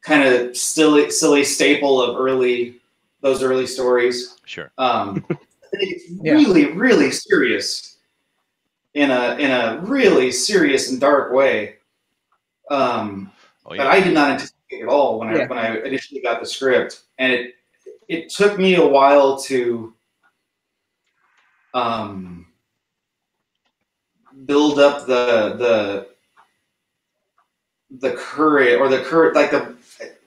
kind of silly staple of those early stories. Sure. I think it's really, really serious in a really serious and dark way. But I did not anticipate it at all when I initially got the script, and it took me a while to build up the courage, or the courage, like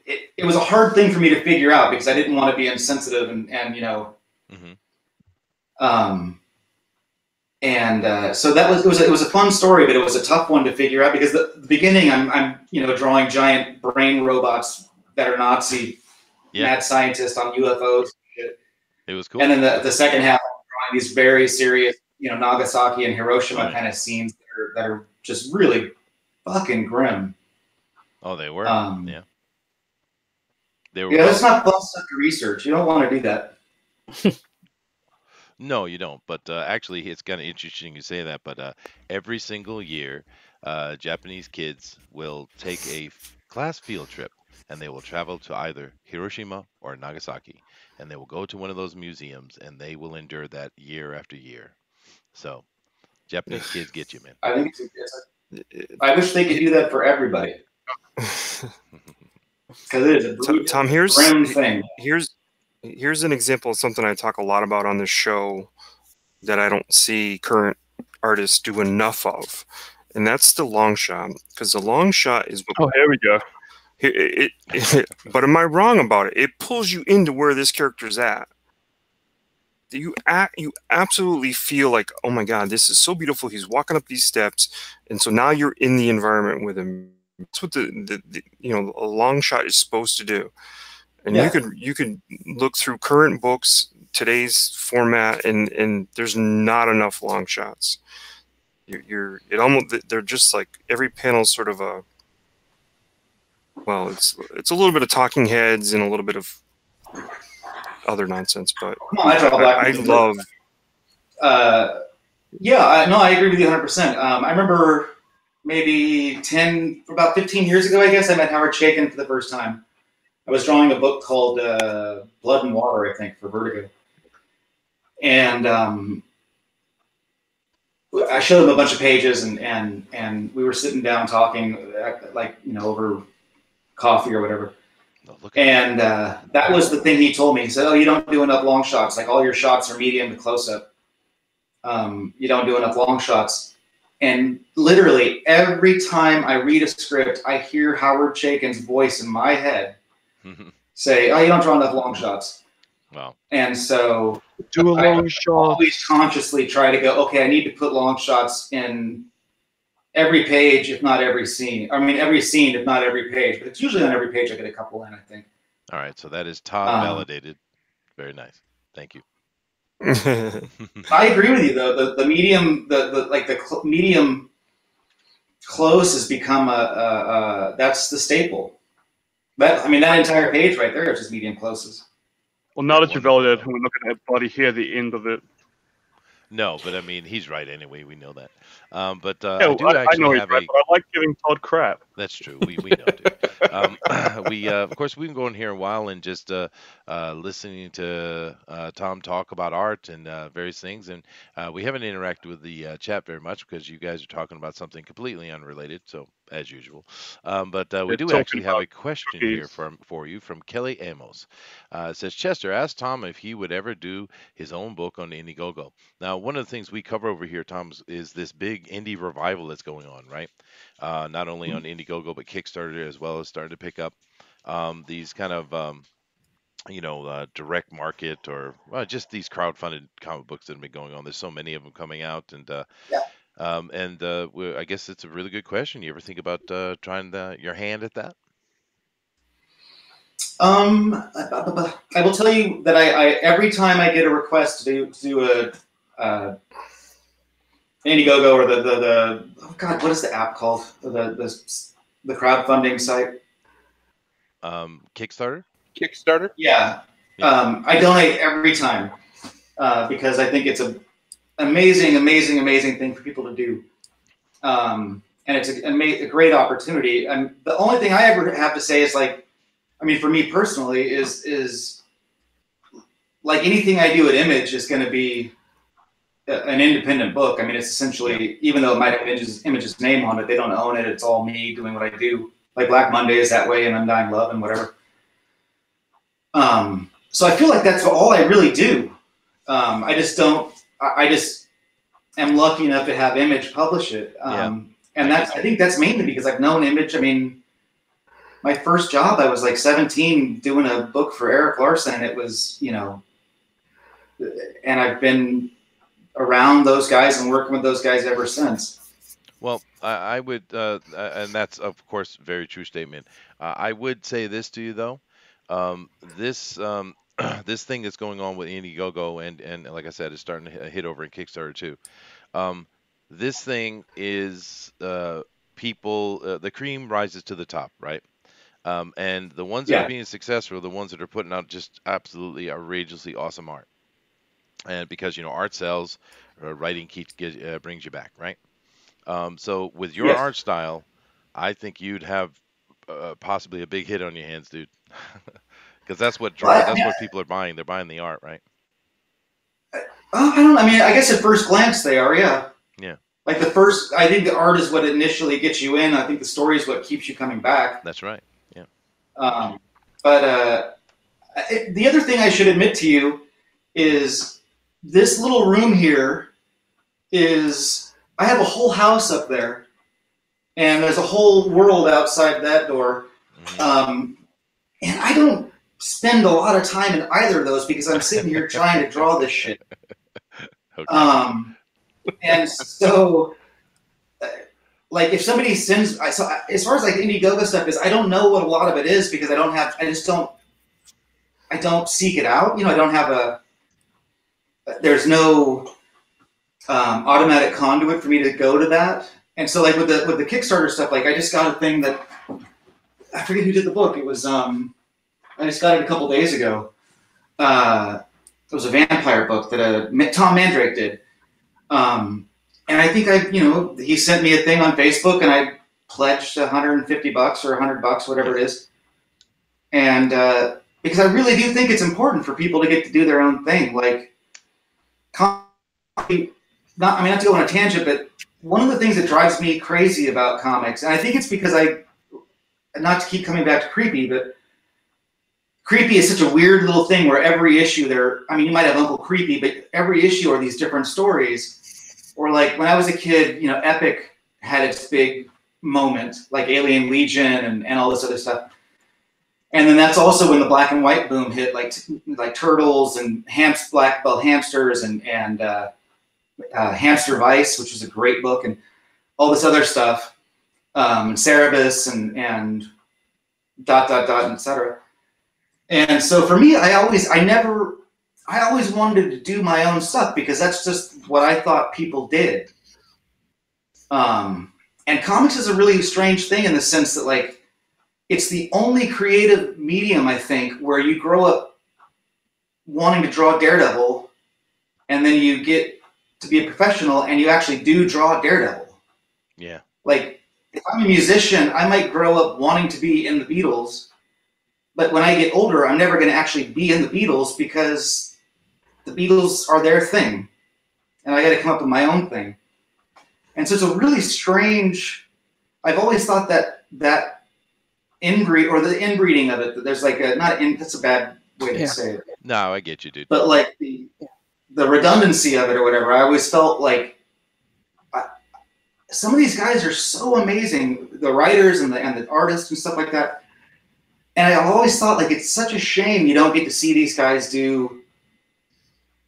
it was a hard thing for me to figure out because I didn't want to be insensitive and so it was a fun story, but it was a tough one to figure out because the beginning I'm drawing giant brain robots that are Nazi mad scientists on UFOs and shit. It was cool. And then the second half I'm drawing these very serious Nagasaki and Hiroshima kind of scenes that are just really fucking grim. Oh, they were. They were. Yeah, that's not fun stuff to research. You don't want to do that. No, you don't. But actually, it's kind of interesting you say that. But every single year, Japanese kids will take a class field trip, and they will travel to either Hiroshima or Nagasaki, and they will go to one of those museums, and they will endure that year after year. So, Japanese kids get you, man. I think I wish they could do that for everybody. Because it is a Tom, grim thing. Here's an example of something I talk a lot about on this show that I don't see current artists do enough of, and that's the long shot. Because the long shot is here we go. But am I wrong about it? It pulls you into where this character's at. You absolutely feel like, oh my god, this is so beautiful. He's walking up these steps, and so now you're in the environment with him. That's what a long shot is supposed to do. And you could look through current books, today's format, and there's not enough long shots. They're just like every panel's sort of it's a little bit of talking heads and a little bit of other nonsense, but I love. I agree with you 100%. I remember maybe about 15 years ago, I guess, I met Howard Chaykin for the first time. I was drawing a book called Blood and Water, I think, for Vertigo. And I showed him a bunch of pages, and we were sitting down talking, over coffee or whatever. And that was the thing he told me. He said, "Oh, you don't do enough long shots. Like, all your shots are medium to close-up. You don't do enough long shots." And literally every time I read a script, I hear Howard Chaykin's voice in my head say, "Oh, you don't draw enough long shots." Wow. And so do a long shot. Always consciously try to go, okay, I need to put long shots in every page, if not every scene. I mean, every scene, if not every page. But it's usually on every page I get a couple in, I think. All right, so that is Todd validated. Very nice. Thank you. I agree with you, though. The medium, the medium close has become that's the staple. That entire page right there is just medium closes. Well, now that you've validated, we're not going to have Buddy hear the end of it. No, but he's right anyway. We know that. I know he's right, but I like giving Todd crap. That's true. We know, dude. We of course we've been going here a while and just listening to Tom talk about art and various things, and we haven't interacted with the chat very much because you guys are talking about something completely unrelated. So as usual, but we They're do talking actually have about a question here cookies. for you from Kelly Amos. It says Chester asked Tom if he would ever do his own book on Indiegogo. Now, one of the things we cover over here, Tom, is this big indie revival that's going on, right? Not only on Indiegogo but Kickstarter as well as starting to pick up these kind of direct market or just these crowdfunded comic books that have been going on. There's so many of them coming out, I guess it's a really good question. You ever think about trying your hand at that? I will tell you that I every time I get a request to do a Indiegogo or the oh god, what is the app called? The crowdfunding site. Kickstarter. Kickstarter. Yeah. Yeah. I donate every time because I think it's an amazing thing for people to do. And it's a great opportunity. And the only thing I ever have to say is like, I mean, for me personally, is like anything I do at Image is going to be an independent book. I mean, it's essentially, even though it might have Image's name on it, they don't own it. It's all me doing what I do. Like Black Monday is that way, and Undying Love and whatever. So I feel like that's all I really do. I just am lucky enough to have Image publish it. And I think that's mainly because I've known Image. I mean, my first job, I was like 17 doing a book for Eric Larson, and it was, and I've been around those guys and working with those guys ever since. Well, I would, and that's of course a very true statement. I would say this to you though, this this thing that's going on with Indiegogo and like I said, it's starting to hit over in Kickstarter too. This thing is people, the cream rises to the top, right? And the ones that are being successful are the ones that are putting out just absolutely outrageously awesome art. And because art sells, writing brings you back, right? So with your art style, I think you'd have possibly a big hit on your hands, dude. Because that's what people are buying. They're buying the art, right? I mean, I guess at first glance they are, yeah. Yeah. Like I think the art is what initially gets you in. I think the story is what keeps you coming back. That's right. Yeah. But the other thing I should admit to you is this little room here I have a whole house up there, and there's a whole world outside that door. Mm-hmm. And I don't spend a lot of time in either of those because I'm sitting here trying to draw this shit. Okay. And so, like, if somebody sends, as far as like Indiegogo stuff is, I don't know what a lot of it is because I don't seek it out. I don't have there's no automatic conduit for me to go to that. And so, like with the Kickstarter stuff, like I just got a thing that I forget who did the book. It was I just got it a couple days ago. It was a vampire book that Tom Mandrake did. And I think he sent me a thing on Facebook, and I pledged $150 or $100, whatever it is. And because I really do think it's important for people to get to do their own thing. Like, not to go on a tangent, but one of the things that drives me crazy about comics, and I think it's because not to keep coming back to Creepy, but Creepy is such a weird little thing where every issue you might have Uncle Creepy, but every issue are these different stories. Or like when I was a kid, Epic had its big moment, like Alien Legion and all this other stuff. And then that's also when the black and white boom hit, like Turtles and Black Belt Hamsters and Hamster Vice, which was a great book, and all this other stuff, Cerebus and ... etc. And so for me, I always wanted to do my own stuff because that's just what I thought people did. And comics is a really strange thing in the sense that, like, it's the only creative medium, I think, where you grow up wanting to draw Daredevil, and then you get to be a professional, and you actually do draw Daredevil. Yeah. Like, if I'm a musician, I might grow up wanting to be in the Beatles, but when I get older, I'm never going to actually be in the Beatles because the Beatles are their thing, and I got to come up with my own thing. And so it's a really strange. I've always thought that inbreed or the inbreeding of it. That there's like a not in. That's a bad way to say it. No, I get you, dude. But like the redundancy of it or whatever, I always felt like some of these guys are so amazing, the writers and the artists and stuff like that. And I always thought like it's such a shame you don't get to see these guys do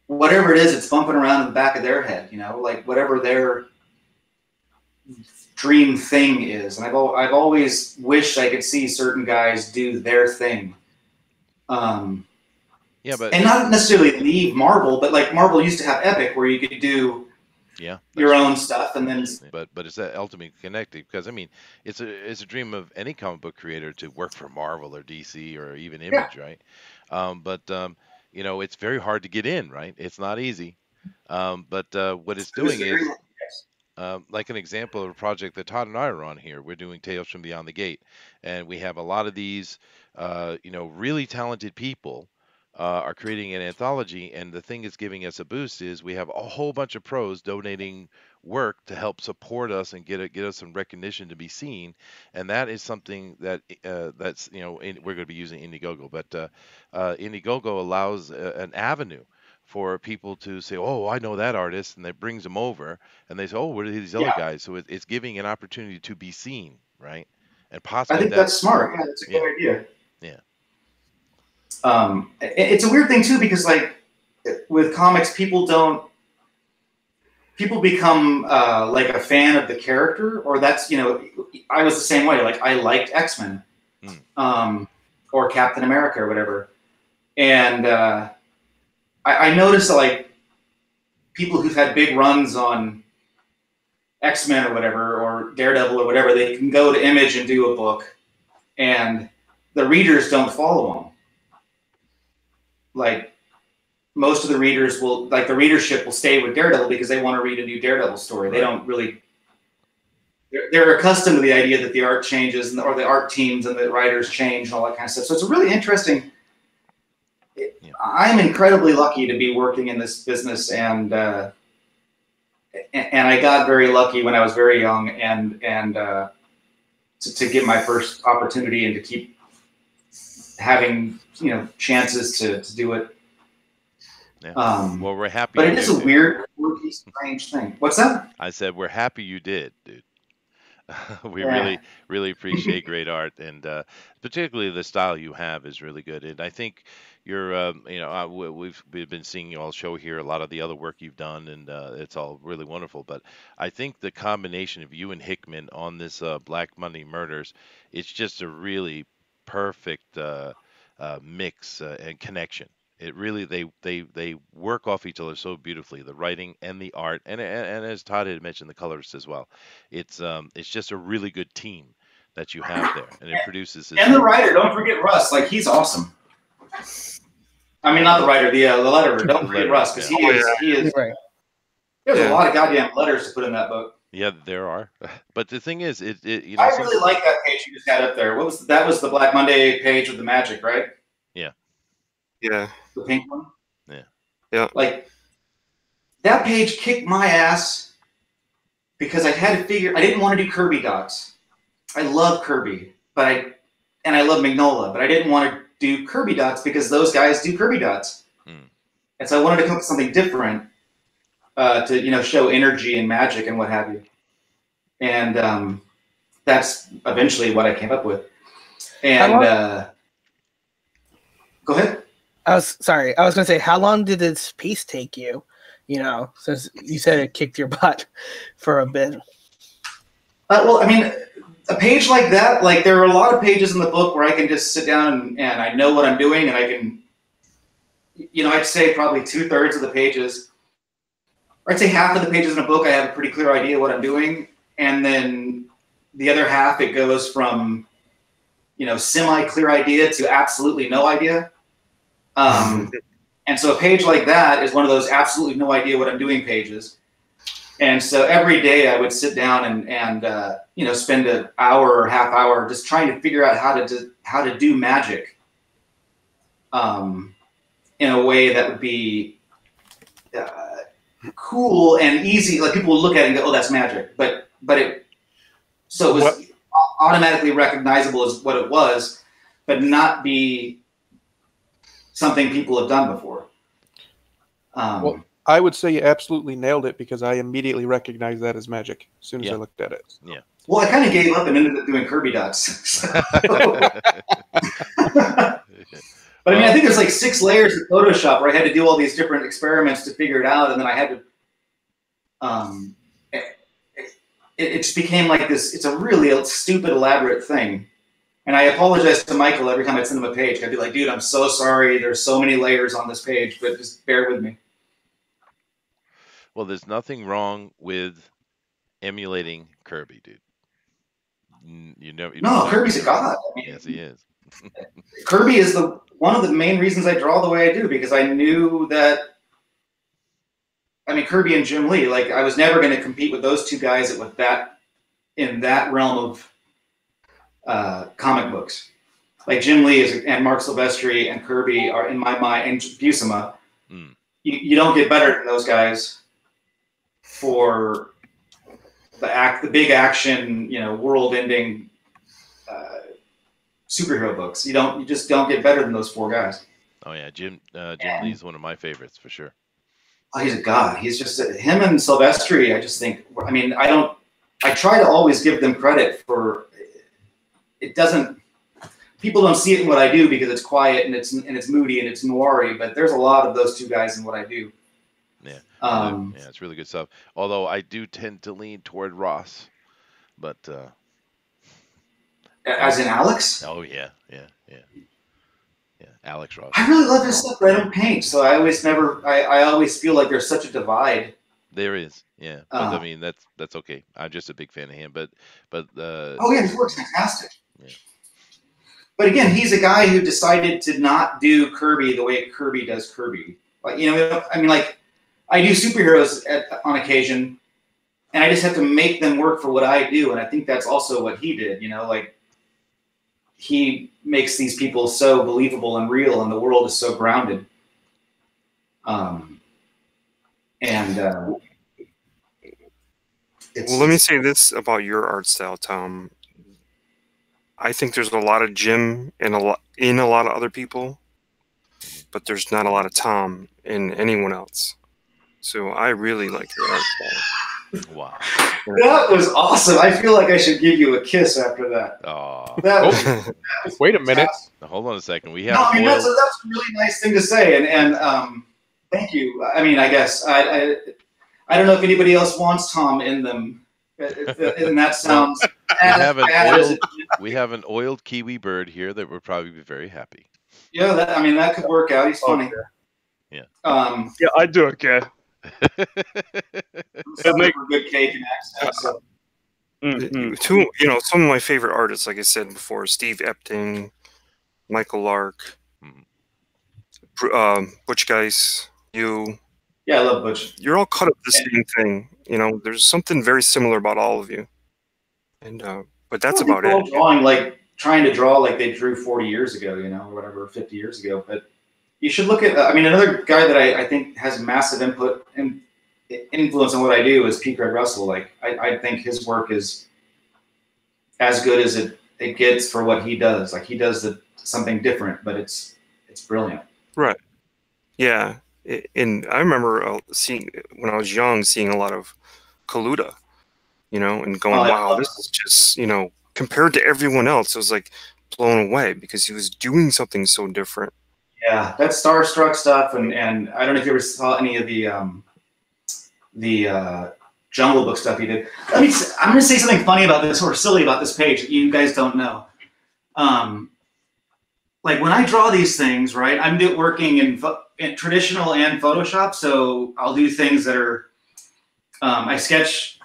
whatever it is that's bumping around in the back of their head, you know, like whatever their dream thing is. And I've always wished I could see certain guys do their thing. Yeah, but and not necessarily leave Marvel, but like Marvel used to have Epic where you could do your own stuff, and then but it's that ultimate connected, because I mean it's a dream of any comic book creator to work for Marvel or DC or even Image, right? But you know, it's very hard to get in, right? It's not easy. But what it's doing is like an example of a project that Todd and I are on here. We're doing Tales from Beyond the Gate, and we have a lot of these you know, really talented people are creating an anthology, and the thing that's giving us a boost is we have a whole bunch of pros donating work to help support us and get us some recognition to be seen, and that is something that that's, you know, we're going to be using Indiegogo, but Indiegogo allows an avenue for people to say, oh, I know that artist, and that brings them over, and they say, oh, what are these other guys? So it's giving an opportunity to be seen, right? And possibly I think that's smart. Yeah, that's a good idea. Yeah. It's a weird thing too, because like with comics, people become like a fan of the character, or that's, you know, I was the same way. Like I liked X-Men, or Captain America or whatever. And I noticed that like people who've had big runs on X-Men or whatever, or Daredevil or whatever, they can go to Image and do a book, and the readers don't follow them. Like most of the readers will, like the readership will stay with Daredevil because they want to read a new Daredevil story. They don't really, they're accustomed to the idea that the art changes, or the art teams and the writers change and all that kind of stuff. So it's a really interesting, I'm incredibly lucky to be working in this business, and I got very lucky when I was very young, and to get my first opportunity and to keep having, you know, chances to do it. Yeah. Well, we're happy. But it is a weird, quirky, strange thing. What's that? I said we're happy you did, dude. We really appreciate great art, and particularly the style you have is really good. And I think you're, you know, we've been seeing you all show here a lot of the other work you've done, and it's all really wonderful. But I think the combination of you and Hickman on this Black Monday Murders, it's just a really perfect mix and connection. It really, they work off each other so beautifully, the writing and the art, and as Todd had mentioned, the colors as well. It's just a really good team that you have there, and it produces this. And the writer, don't forget Russ, like he's awesome. I mean, not the writer, the letterer. Don't forget Russ, because he is. Right. There's a lot of goddamn letters to put in that book. Yeah, there are. But the thing is, you know, I really like that page you just had up there. That was the Black Monday page with the magic, right? Yeah. Yeah. The pink one? Yeah. Yeah. Like, that page kicked my ass because I had to figure, I didn't want to do Kirby dots. I love Kirby, and I love Mignola, but I didn't want to do Kirby dots because those guys do Kirby dots. And so I wanted to come up with something different to, you know, show energy and magic and what have you. And that's eventually what I came up with. And go ahead. I was going to say, how long did this piece take you? You know, since you said it kicked your butt for a bit. Well, I mean, a page like that, like there are a lot of pages in the book where I can just sit down and I know what I'm doing, and I can, you know, I'd say probably 2/3 of the pages, or I'd say half of the pages in a book, I have a pretty clear idea what I'm doing. And then the other half, it goes from, you know, semi-clear idea to absolutely no idea. And so a page like that is one of those absolutely no idea what I'm doing pages. And so every day I would sit down and you know, spend an hour or half hour just trying to figure out how to do magic in a way that would be cool and easy. Like people would look at it and go, "Oh, that's magic," but it was automatically recognizable as what it was, but not be something people have done before. Well, I would say you absolutely nailed it because I immediately recognized that as magic as soon as I looked at it. Yeah. Well, I kind of gave up and ended up doing Kirby dots. But I mean, I think there's like 6 layers of Photoshop where I had to do all these different experiments to figure it out, and then I had to. It just became like this. It's a really stupid, elaborate thing. And I apologize to Michael every time I send him a page. I'd be like, "Dude, I'm so sorry. There's so many layers on this page, but just bear with me." Well, there's nothing wrong with emulating Kirby, dude. You know, No, Kirby's a god. I mean, yes, he is. Kirby is one of the main reasons I draw the way I do, because I knew that. I mean, Kirby and Jim Lee. Like, I was never going to compete with those two guys in that realm of comic books. Like Jim Lee and Mark Silvestri and Kirby are in my mind, and Buscema. You don't get better than those guys for the big action, you know, world-ending superhero books. You just don't get better than those 4 guys. Oh yeah, Jim Lee is one of my favorites for sure. Oh, he's a god. He's just him and Silvestri. I just think. I mean, I try to always give them credit for. It doesn't. People don't see it in what I do because it's quiet and it's moody and it's noiry. But there's a lot of those 2 guys in what I do. Yeah. Yeah, it's really good stuff. Although I do tend to lean toward Ross, but as in Alex. Oh yeah, Alex Ross. I really love his stuff, but I don't paint, so I always feel like there's such a divide. There is, yeah. But I mean, that's okay. I'm just a big fan of him, but oh yeah, his work's fantastic. Yeah. But again, he's a guy who decided to not do Kirby the way Kirby does Kirby. Like, you know, I mean, like, I do superheroes on occasion, and I just have to make them work for what I do, and I think that's also what he did. You know, like, he makes these people so believable and real, and the world is so grounded. Well, let me say this about your art style, Tom. I think there's a lot of Jim in a lot of other people, but there's not a lot of Tom in anyone else. So I really like your art style. Wow. That was awesome. I feel like I should give you a kiss after that. Oh. That was wait a minute. Now, hold on a second. We have. No, I mean, that's a really nice thing to say, and thank you. I mean, I guess I don't know if anybody else wants Tom in them, and that sounds. We have an oiled kiwi bird here that would probably be very happy. Yeah, that could work out. He's funny. Yeah. Yeah, I do okay. Make a good cake and accent. So. Some of my favorite artists, like I said before, Steve Epting, Michael Lark, Butch Geis, you. Yeah, I love Butch. You're all cut up the same thing. You know, there's something very similar about all of you. And but that's about it. Trying to draw like they drew 40 years ago, you know, or whatever, 50 years ago. But you should look at. I mean, another guy that I think has massive input and influence on what I do is Pete Greg Russell. Like, I think his work is as good as it gets for what he does. Like, he does something different, but it's brilliant. Right. Yeah. And I remember seeing when I was young, seeing a lot of Kaluta, you know, and going, wow, this is just, you know, compared to everyone else, it was like blown away because he was doing something so different. Yeah, that Starstruck stuff, and I don't know if you ever saw any of the Jungle Book stuff he did. I'm going to say something funny about this, or silly about this page that you guys don't know. Like, when I draw these things, right, I'm working in traditional and Photoshop, so I'll do things that are, I sketch.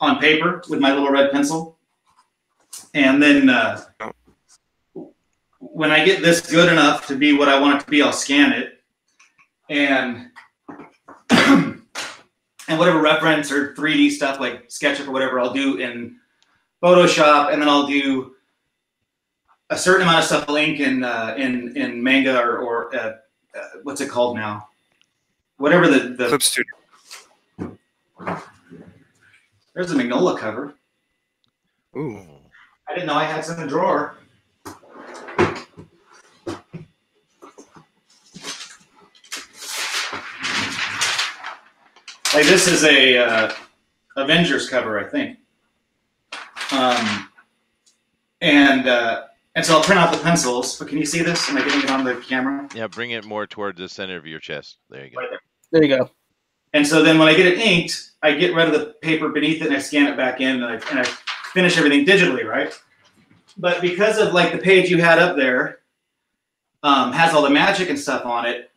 On paper with my little red pencil, and then when I get this good enough to be what I want it to be, I'll scan it, and and whatever reference or 3D stuff like SketchUp or whatever I'll do in Photoshop, and then I'll do a certain amount of stuff I'll ink in Manga or what's it called now? Whatever the Clip Studio. There's a Magnolia cover. Ooh. I didn't know I had some in the drawer. Like this is a Avengers cover, I think. And so I'll print out the pencils. But can you see this? Am I getting it on the camera? Yeah, bring it more toward the center of your chest. There you go. Right there. There you go. And so then when I get it inked, I get rid of the paper beneath it and I scan it back in and I finish everything digitally, right? But because of like the page you had up there has all the magic and stuff on it,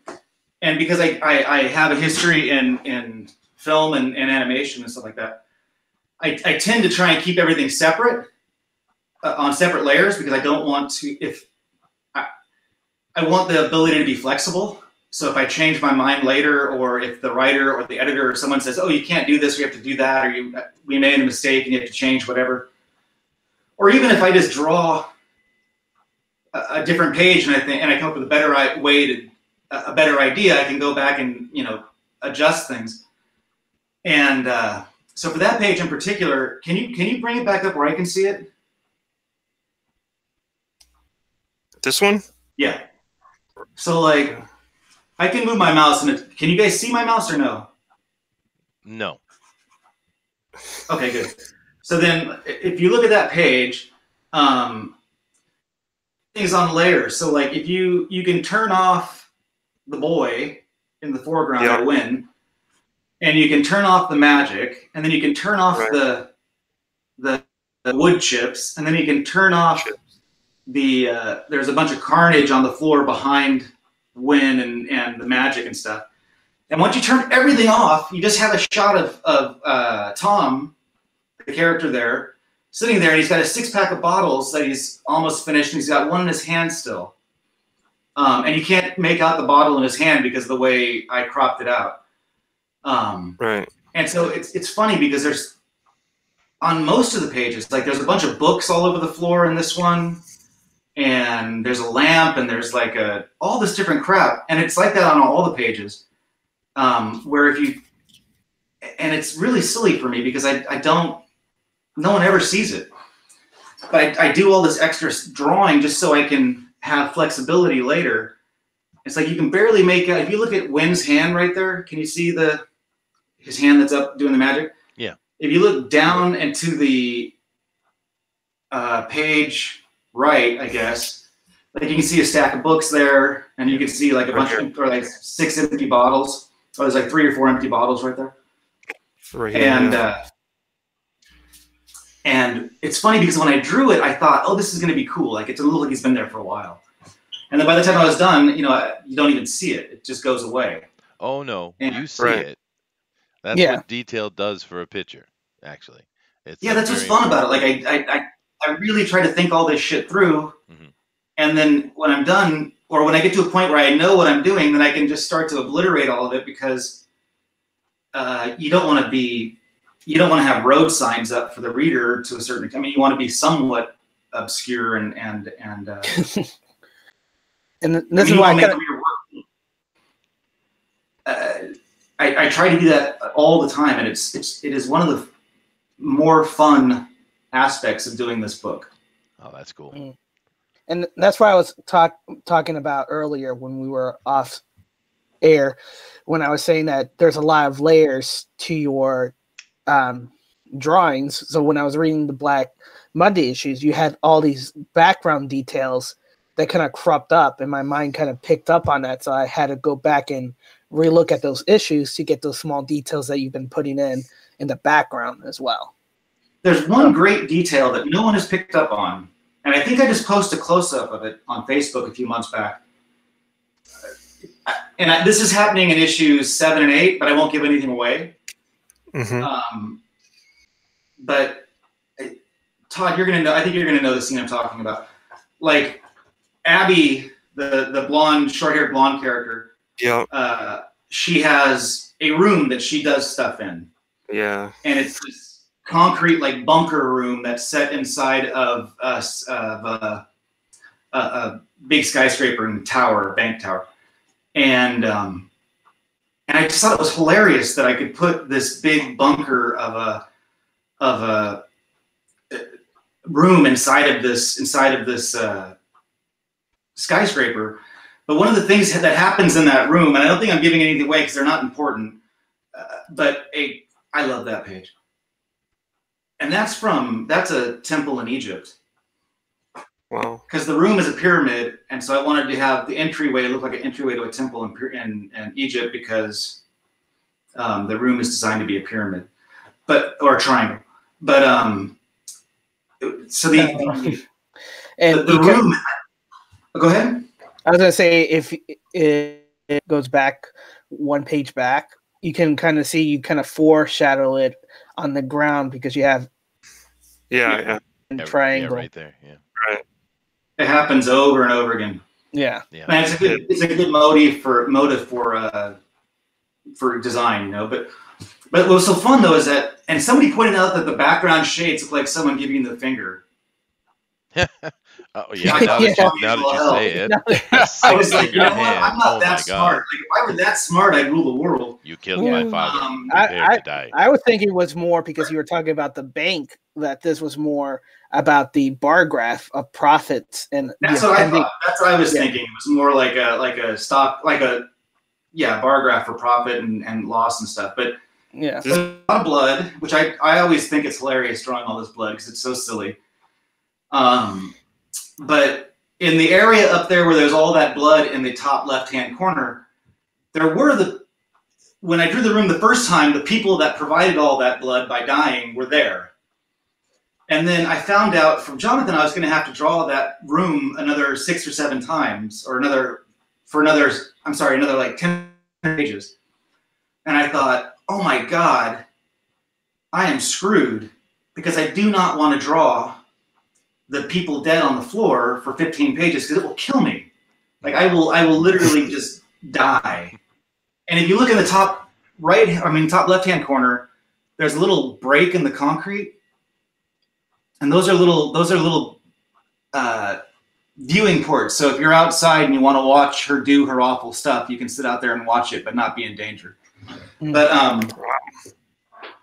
and because I have a history in film and animation and stuff like that, I tend to try and keep everything separate on separate layers because I don't want to, I want the ability to be flexible. So if I change my mind later, or if the writer or the editor or someone says, oh, you can't do this, we have to do that, or we made a mistake and you have to change whatever. Or even if I just draw a different page and I come up with a better way to, a better idea, I can go back and, adjust things. And so for that page in particular, can you bring it back up where I can see it? This one? Yeah. So like, I can move my mouse and can you guys see my mouse or no? No. Okay, good. So then if you look at that page, things on layers. So like if you can turn off the boy in the foreground, yeah. I win. And you can turn off the magic, and then you can turn off right. the wood chips, and then you can turn off there's a bunch of carnage on the floor behind Win and the magic and stuff. And once you turn everything off, you just have a shot of Tom, the character there, sitting there, and he's got a 6-pack of bottles that he's almost finished, and he's got one in his hand still. And you can't make out the bottle in his hand because of the way I cropped it out. Right. And so it's funny because there's, on most of the pages, like there's a bunch of books all over the floor in this one, and there's a lamp, and there's like all this different crap, and it's like that on all the pages. Where and it's really silly for me because no one ever sees it. But I do all this extra drawing just so I can have flexibility later. It's like you can barely make out. If you look at Win's hand right there, can you see his hand that's up doing the magic? Yeah. If you look down into the page right, I guess, like you can see a stack of books there, and you can see like a bunch of, or like 6 empty bottles. Oh, there's like 3 or 4 empty bottles right there. Right here, and it's funny because when I drew it, I thought, oh, this is going to be cool. Like it's a little like he's been there for a while. And then by the time I was done, you don't even see it. It just goes away. Oh no, And, you see right. it. That's what detail does for a picture, actually. It's that's what's fun about it. Like I really try to think all this shit through, and then when I'm done, or when I get to a point where I know what I'm doing, then I can just start to obliterate all of it because you don't want to have road signs up for the reader to a certain extent. I mean, you want to be somewhat obscure and and this is why I try to do that all the time, and it is one of the more fun aspects of doing this book. Oh, that's cool. And that's why I was talking about earlier when we were off air, when I was saying that there's a lot of layers to your drawings. So when I was reading the Black Monday issues, you had all these background details that kind of cropped up, and my mind kind of picked up on that. So I had to go back and relook at those issues to get those small details that you've been putting in the background as well. There's one great detail that no one has picked up on, and I think I just posted a close-up of it on Facebook a few months back. And this is happening in issues 7 and 8, but I won't give anything away. But Todd, you're gonna know. I think you're gonna know the scene I'm talking about. Like Abby, the blonde, short-haired blonde character, Yeah. She has a room that she does stuff in. Yeah. And it's this concrete like bunker room that's set inside of a big skyscraper and tower, bank tower. And I just thought it was hilarious that I could put this big bunker of a room inside of this skyscraper. But one of the things that happens in that room, and I don't think I'm giving anything away because they're not important, I love that page. And that's a temple in Egypt. Wow. Because the room is a pyramid, and so I wanted to have the entryway look like an entryway to a temple in Egypt because the room is designed to be a pyramid, or a triangle. But so the room. Go ahead. I was gonna say if it goes back one page back, you can kind of see you kind of foreshadow it on the ground because you have yeah triangle right there. Yeah. Right. It happens over and over again. Yeah. Man, it's a good motive for design, you know. But what was so fun though is that, and somebody pointed out that the background shades look like someone giving the finger. Oh yeah, now that you say it, I was like, you know what? I'm not that smart. Like, if I were that smart, I'd rule the world. You killed my father. I to die. I was thinking it was more because you were talking about the bank, that this was more about the bar graph of profits and that's what I thought. That's what I was thinking. It was more like a stock, like a bar graph for profit and loss and stuff. But yeah, there's a lot of blood, which I always think it's hilarious drawing all this blood because it's so silly. But in the area up there where there's all that blood in the top left-hand corner, when I drew the room the first time, the people that provided all that blood by dying were there. And then I found out from Jonathan I was going to have to draw that room another 6 or 7 times, or another like 10 pages. And I thought, oh my God, I am screwed because I do not want to draw the people dead on the floor for 15 pages because it will kill me. Like I will literally just die. And if you look in the top left-hand corner, there's a little break in the concrete. And those are little viewing ports. So if you're outside and you want to watch her do her awful stuff, you can sit out there and watch it, but not be in danger. But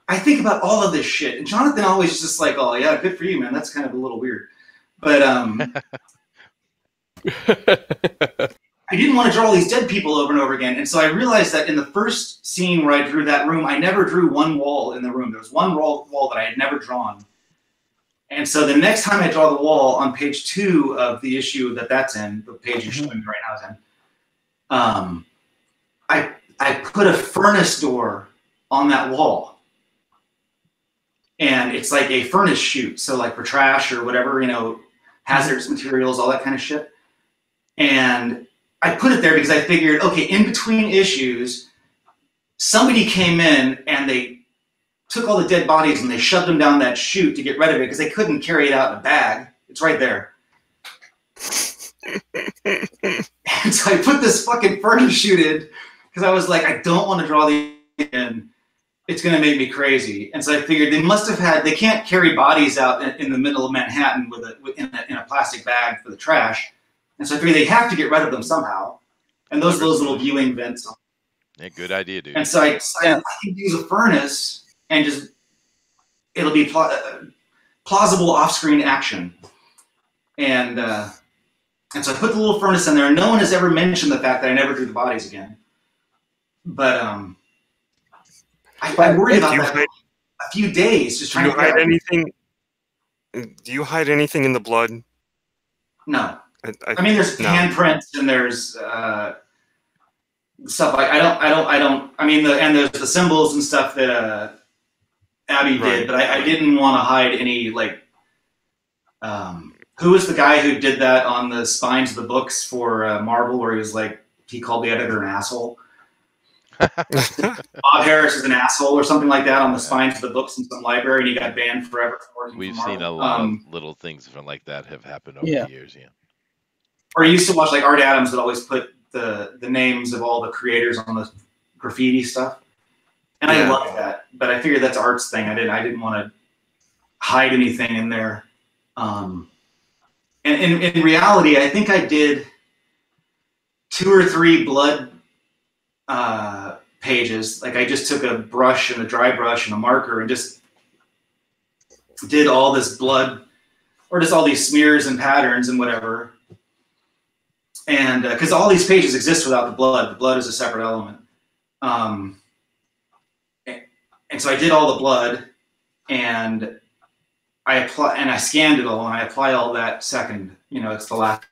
I think about all of this shit, and Jonathan always just like, oh yeah, good for you, man. That's kind of a little weird. But I didn't want to draw all these dead people over and over again. And so I realized that in the first scene where I drew that room, I never drew one wall in the room. There was one wall that I had never drawn. And so the next time I draw the wall on page 2 of the issue that's in, the page you're showing me right now is in, I put a furnace door on that wall. And it's like a furnace chute. So like for trash or whatever, you know, hazardous materials, all that kind of shit. And I put it there because I figured, okay, in between issues, somebody came in and they took all the dead bodies and they shoved them down that chute to get rid of it because they couldn't carry it out in a bag. It's right there. And so I put this fucking furnace chute in because I was like, I don't want to draw these in. It's going to make me crazy. And so I figured they can't carry bodies out in the middle of Manhattan in a plastic bag for the trash. And so I figured they have to get rid of them somehow. And those little viewing vents. Yeah, good idea, dude. And so I decided I can use a furnace and it'll be plausible off-screen action. And so I put the little furnace in there, and no one has ever mentioned the fact that I never drew the bodies again. But I worried about that a few days, just trying to hide anything. Do you hide anything in the blood? No. I mean, there's handprints and there's stuff like I mean, and there's the symbols and stuff that Abby did, but I didn't want to hide any like. Who was the guy who did that on the spines of the books for Marvel, where he called the editor an asshole? Bob Harris is an asshole or something like that on the spines of the books in some library, and he got banned forever. We've seen a lot of little things like that have happened over the years. Yeah. or I used to watch like Art Adams would always put the names of all the creators on the graffiti stuff, and I loved that. But I figured that's Art's thing. I didn't want to hide anything in there. And in reality, I think I did 2 or 3 blood pages. Like I just took a brush and a dry brush and a marker and just did all this blood, or just all these smears and patterns and whatever. And because all these pages exist without the blood is a separate element. And so I did all the blood, and I scanned it all, and I apply all that second. It's the last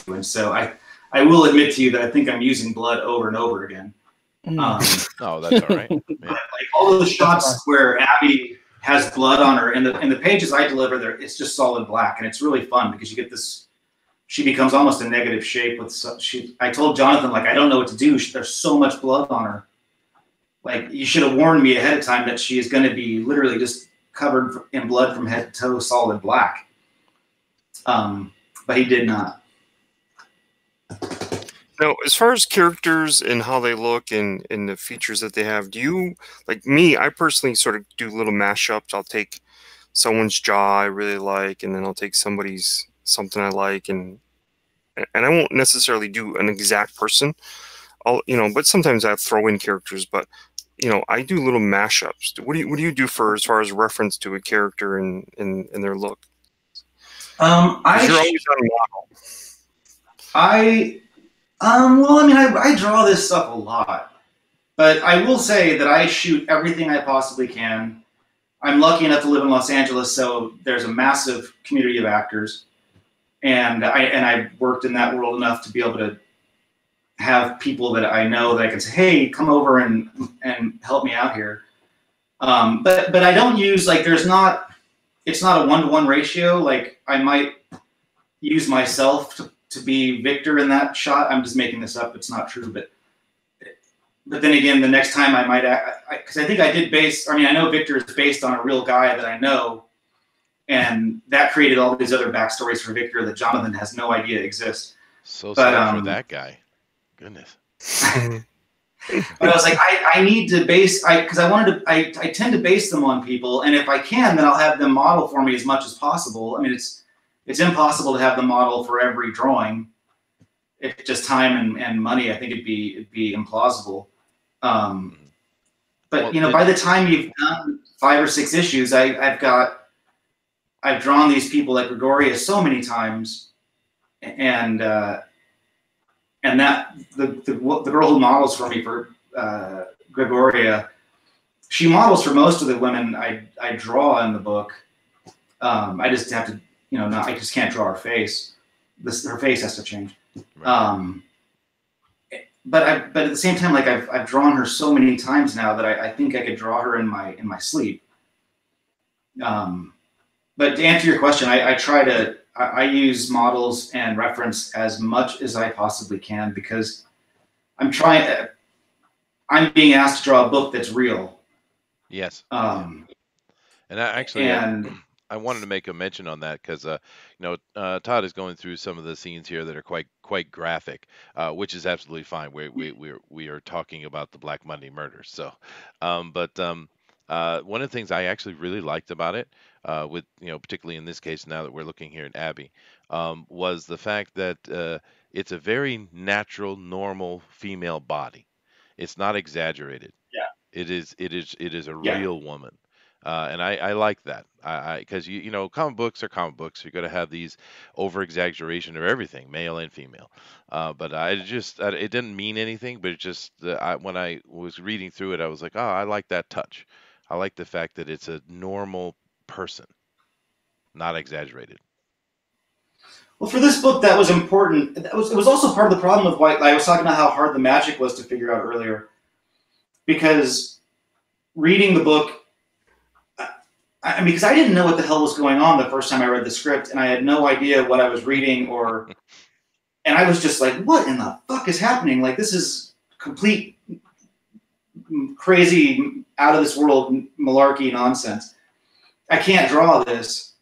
one. So I will admit to you that I think I'm using blood over and over again. Oh, that's all right. Yeah. But like all of the shots where Abby has blood on her, in the pages I deliver, there it's just solid black, and it's really fun because you get this. She becomes almost a negative shape with. I told Jonathan, like, I don't know what to do. There's so much blood on her. Like, you should have warned me ahead of time that she is going to be literally just covered in blood from head to toe, solid black. But he did not. Now, as far as characters and how they look and the features that they have, do you, like me, I personally sort of do little mashups. I'll take someone's jaw I really like, and then I'll take somebody's something I like, and I won't necessarily do an exact person. But sometimes I throw in characters, but I do little mashups. What do you do for as far as reference to a character and their look? You're always on model. Well, I mean, I draw this stuff a lot, but I will say that I shoot everything I possibly can. I'm lucky enough to live in Los Angeles, so there's a massive community of actors, and I've worked in that world enough to be able to have people that I know that I can say, hey, come over and help me out here. But I don't use, like, it's not a 1-to-1 ratio. Like, I might use myself to be Victor in that shot. I'm just making this up. It's not true, but then again, the next time I might, because I think I did I know Victor is based on a real guy that I know, and that created all these other backstories for Victor that Jonathan has no idea exist. So sad for that guy. Goodness. But I was like, I need to base, because I tend to base them on people, and if I can, then I'll have them model for me as much as possible. I mean, it's impossible to have the model for every drawing. If just time and money, I think it'd be implausible. But by the time you've done 5 or 6 issues, I've drawn these people like Gregoria so many times, and that the girl who models for me for Gregoria, she models for most of the women I draw in the book. I just have to, I just can't draw her face. Her face has to change. Right. But at the same time, like I've drawn her so many times now that I think I could draw her in my sleep. But to answer your question, I use models and reference as much as I possibly can, because I'm being asked to draw a book that's real. Yes. And I wanted to make a mention on that because, Todd is going through some of the scenes here that are quite graphic, which is absolutely fine. We are talking about the Black Monday murders. So, but one of the things I actually really liked about it, with particularly in this case, now that we're looking here at Abby, was the fact that it's a very natural, normal female body. It's not exaggerated. Yeah. It is a real woman. And I like that. Because comic books are comic books. You're going to have these over exaggeration of everything, male and female. But it didn't mean anything. But it just when I was reading through it, I was like, oh, I like that touch. I like the fact that it's a normal person, not exaggerated. Well, for this book, that was important. It was also part of the problem with White. I was talking about how hard the magic was to figure out earlier, because reading the book. Because I didn't know what the hell was going on the first time I read the script, and I had no idea what I was reading, and I was just like, what in the fuck is happening? Like, this is complete crazy, out of this world malarkey nonsense. I can't draw this.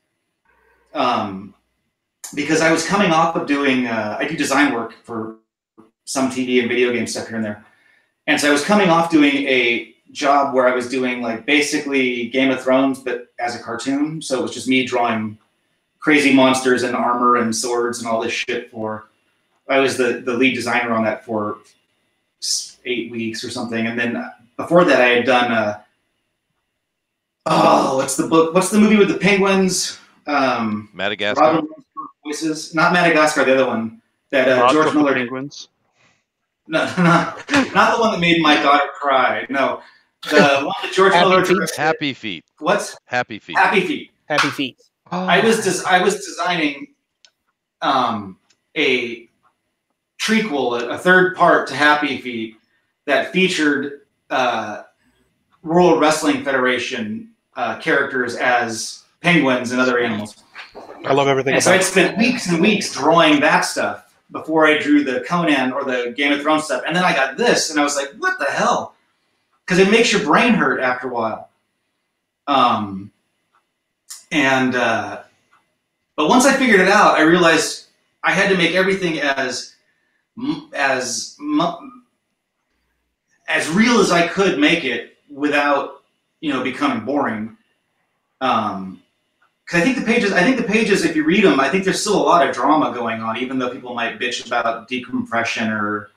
because I was coming off of doing I do design work for some TV and video game stuff here and there, and so I was coming off doing a job where I was doing like basically Game of Thrones but as a cartoon. So it was just me drawing crazy monsters and armor and swords and all this shit for. I was the lead designer on that for 8 weeks or something, and then before that I had done what's the book? What's the movie with the penguins? Madagascar. Robin Voices, not Madagascar. The other one that George Miller did. Penguins. No, not the one that made my daughter cry. No, the one that George Miller did. Happy Feet. What's Happy Feet? Happy Feet. Happy Feet. I was designing a trequel, a third part to Happy Feet that featured World Wrestling Federation characters as penguins and other animals. I love everything. And so I'd spent weeks and weeks drawing that stuff before I drew the Conan or the Game of Thrones stuff. And then I got this, and I was like, what the hell? Because it makes your brain hurt after a while. But once I figured it out, I realized I had to make everything as real as I could make it without, becoming boring. Because I think the pages, if you read them, I think there's still a lot of drama going on, even though people might bitch about decompression or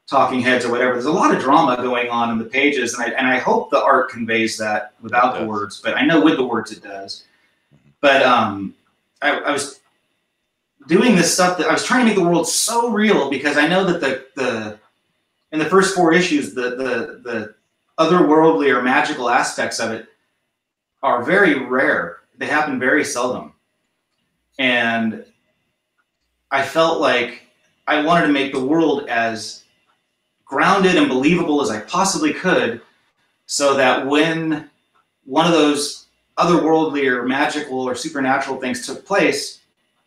talking heads or whatever. There's a lot of drama going on in the pages, and I hope the art conveys that without the words, but I know with the words it does. But I was doing this stuff that I was trying to make the world so real, because I know that in the first 4 issues, the otherworldly or magical aspects of it are very rare. They happen very seldom. And I felt like I wanted to make the world as grounded and believable as I possibly could, so that when one of those otherworldly or magical or supernatural things took place,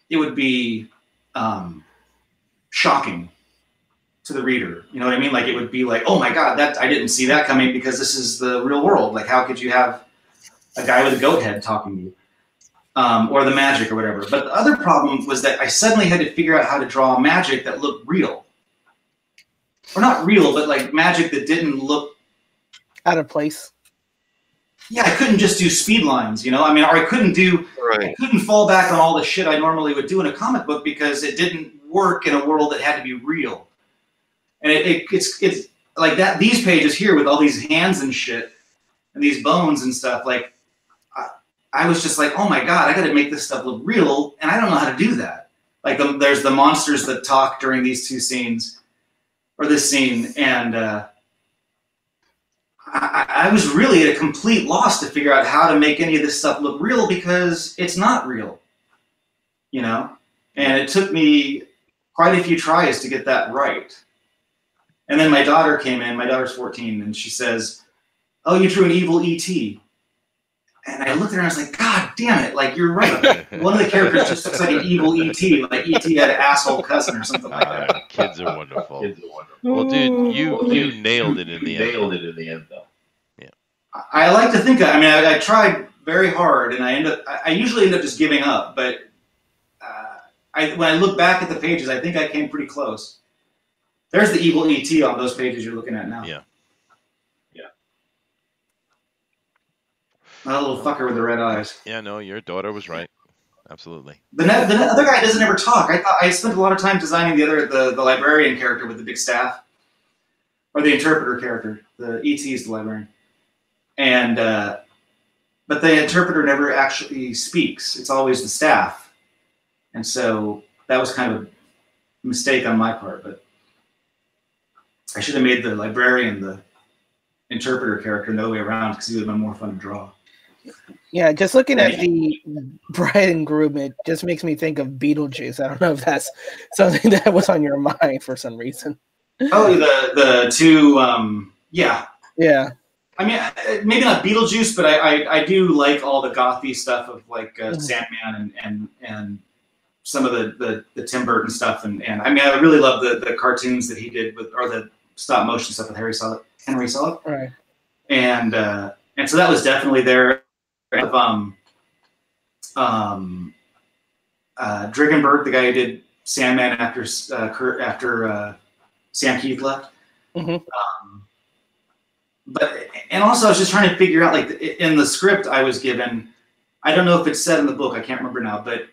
it would be shocking to the reader. You know what I mean? Like, it would be like, oh my God, I didn't see that coming, because this is the real world. Like, how could you have a guy with a goat head talking to you? Or the magic or whatever. But the other problem was that I suddenly had to figure out how to draw magic that looked real. Or not real, but like magic that didn't look out of place. Yeah, I couldn't just do speed lines, or I couldn't fall back on all the shit I normally would do in a comic book, because it didn't work in a world that had to be real. And it's like that. These pages here with all these hands and shit and these bones and stuff, like, I was just like, oh my God, I got to make this stuff look real, and I don't know how to do that. Like, there's the monsters that talk during these 2 scenes, or this scene, and I was really at a complete loss to figure out how to make any of this stuff look real, because it's not real, And it took me quite a few tries to get that right. And then my daughter came in. My daughter's 14, and she says, "Oh, you drew an evil E.T." And I looked at her and I was like, God damn it, like, you're right. One of the characters just looks like an evil E.T., like E.T. had an asshole cousin or something like that. Kids are wonderful. Well, dude, you nailed it in the end. Though. Yeah. I like to think, I tried very hard, and I usually end up just giving up, but when I look back at the pages, I think I came pretty close. There's the evil E.T. on those pages you're looking at now. Yeah. That little fucker with the red eyes. Yeah, no, your daughter was right. Absolutely. The other guy doesn't ever talk. I spent a lot of time designing the librarian character with the big staff, or the interpreter character. The E.T. is the librarian, and but the interpreter never actually speaks. It's always the staff, and so that was kind of a mistake on my part. But I should have made the librarian the interpreter character, no way around, because he would have been more fun to draw. Yeah, just looking at the bride and groom, it just makes me think of Beetlejuice. I don't know if that's something that was on your mind for some reason. Oh, the 2, yeah. Yeah. I mean, maybe not Beetlejuice, but I do like all the gothy stuff of like Sandman and some of the Tim Burton stuff, and I mean, I really love the cartoons that he did or the stop motion stuff with Henry Selick. Right. And so that was definitely there. Dringenberg, the guy who did Sandman after Sam Keith left. Mhm. And also I was just trying to figure out, like, in the script I was given, I don't know if it's said in the book, I can't remember now, but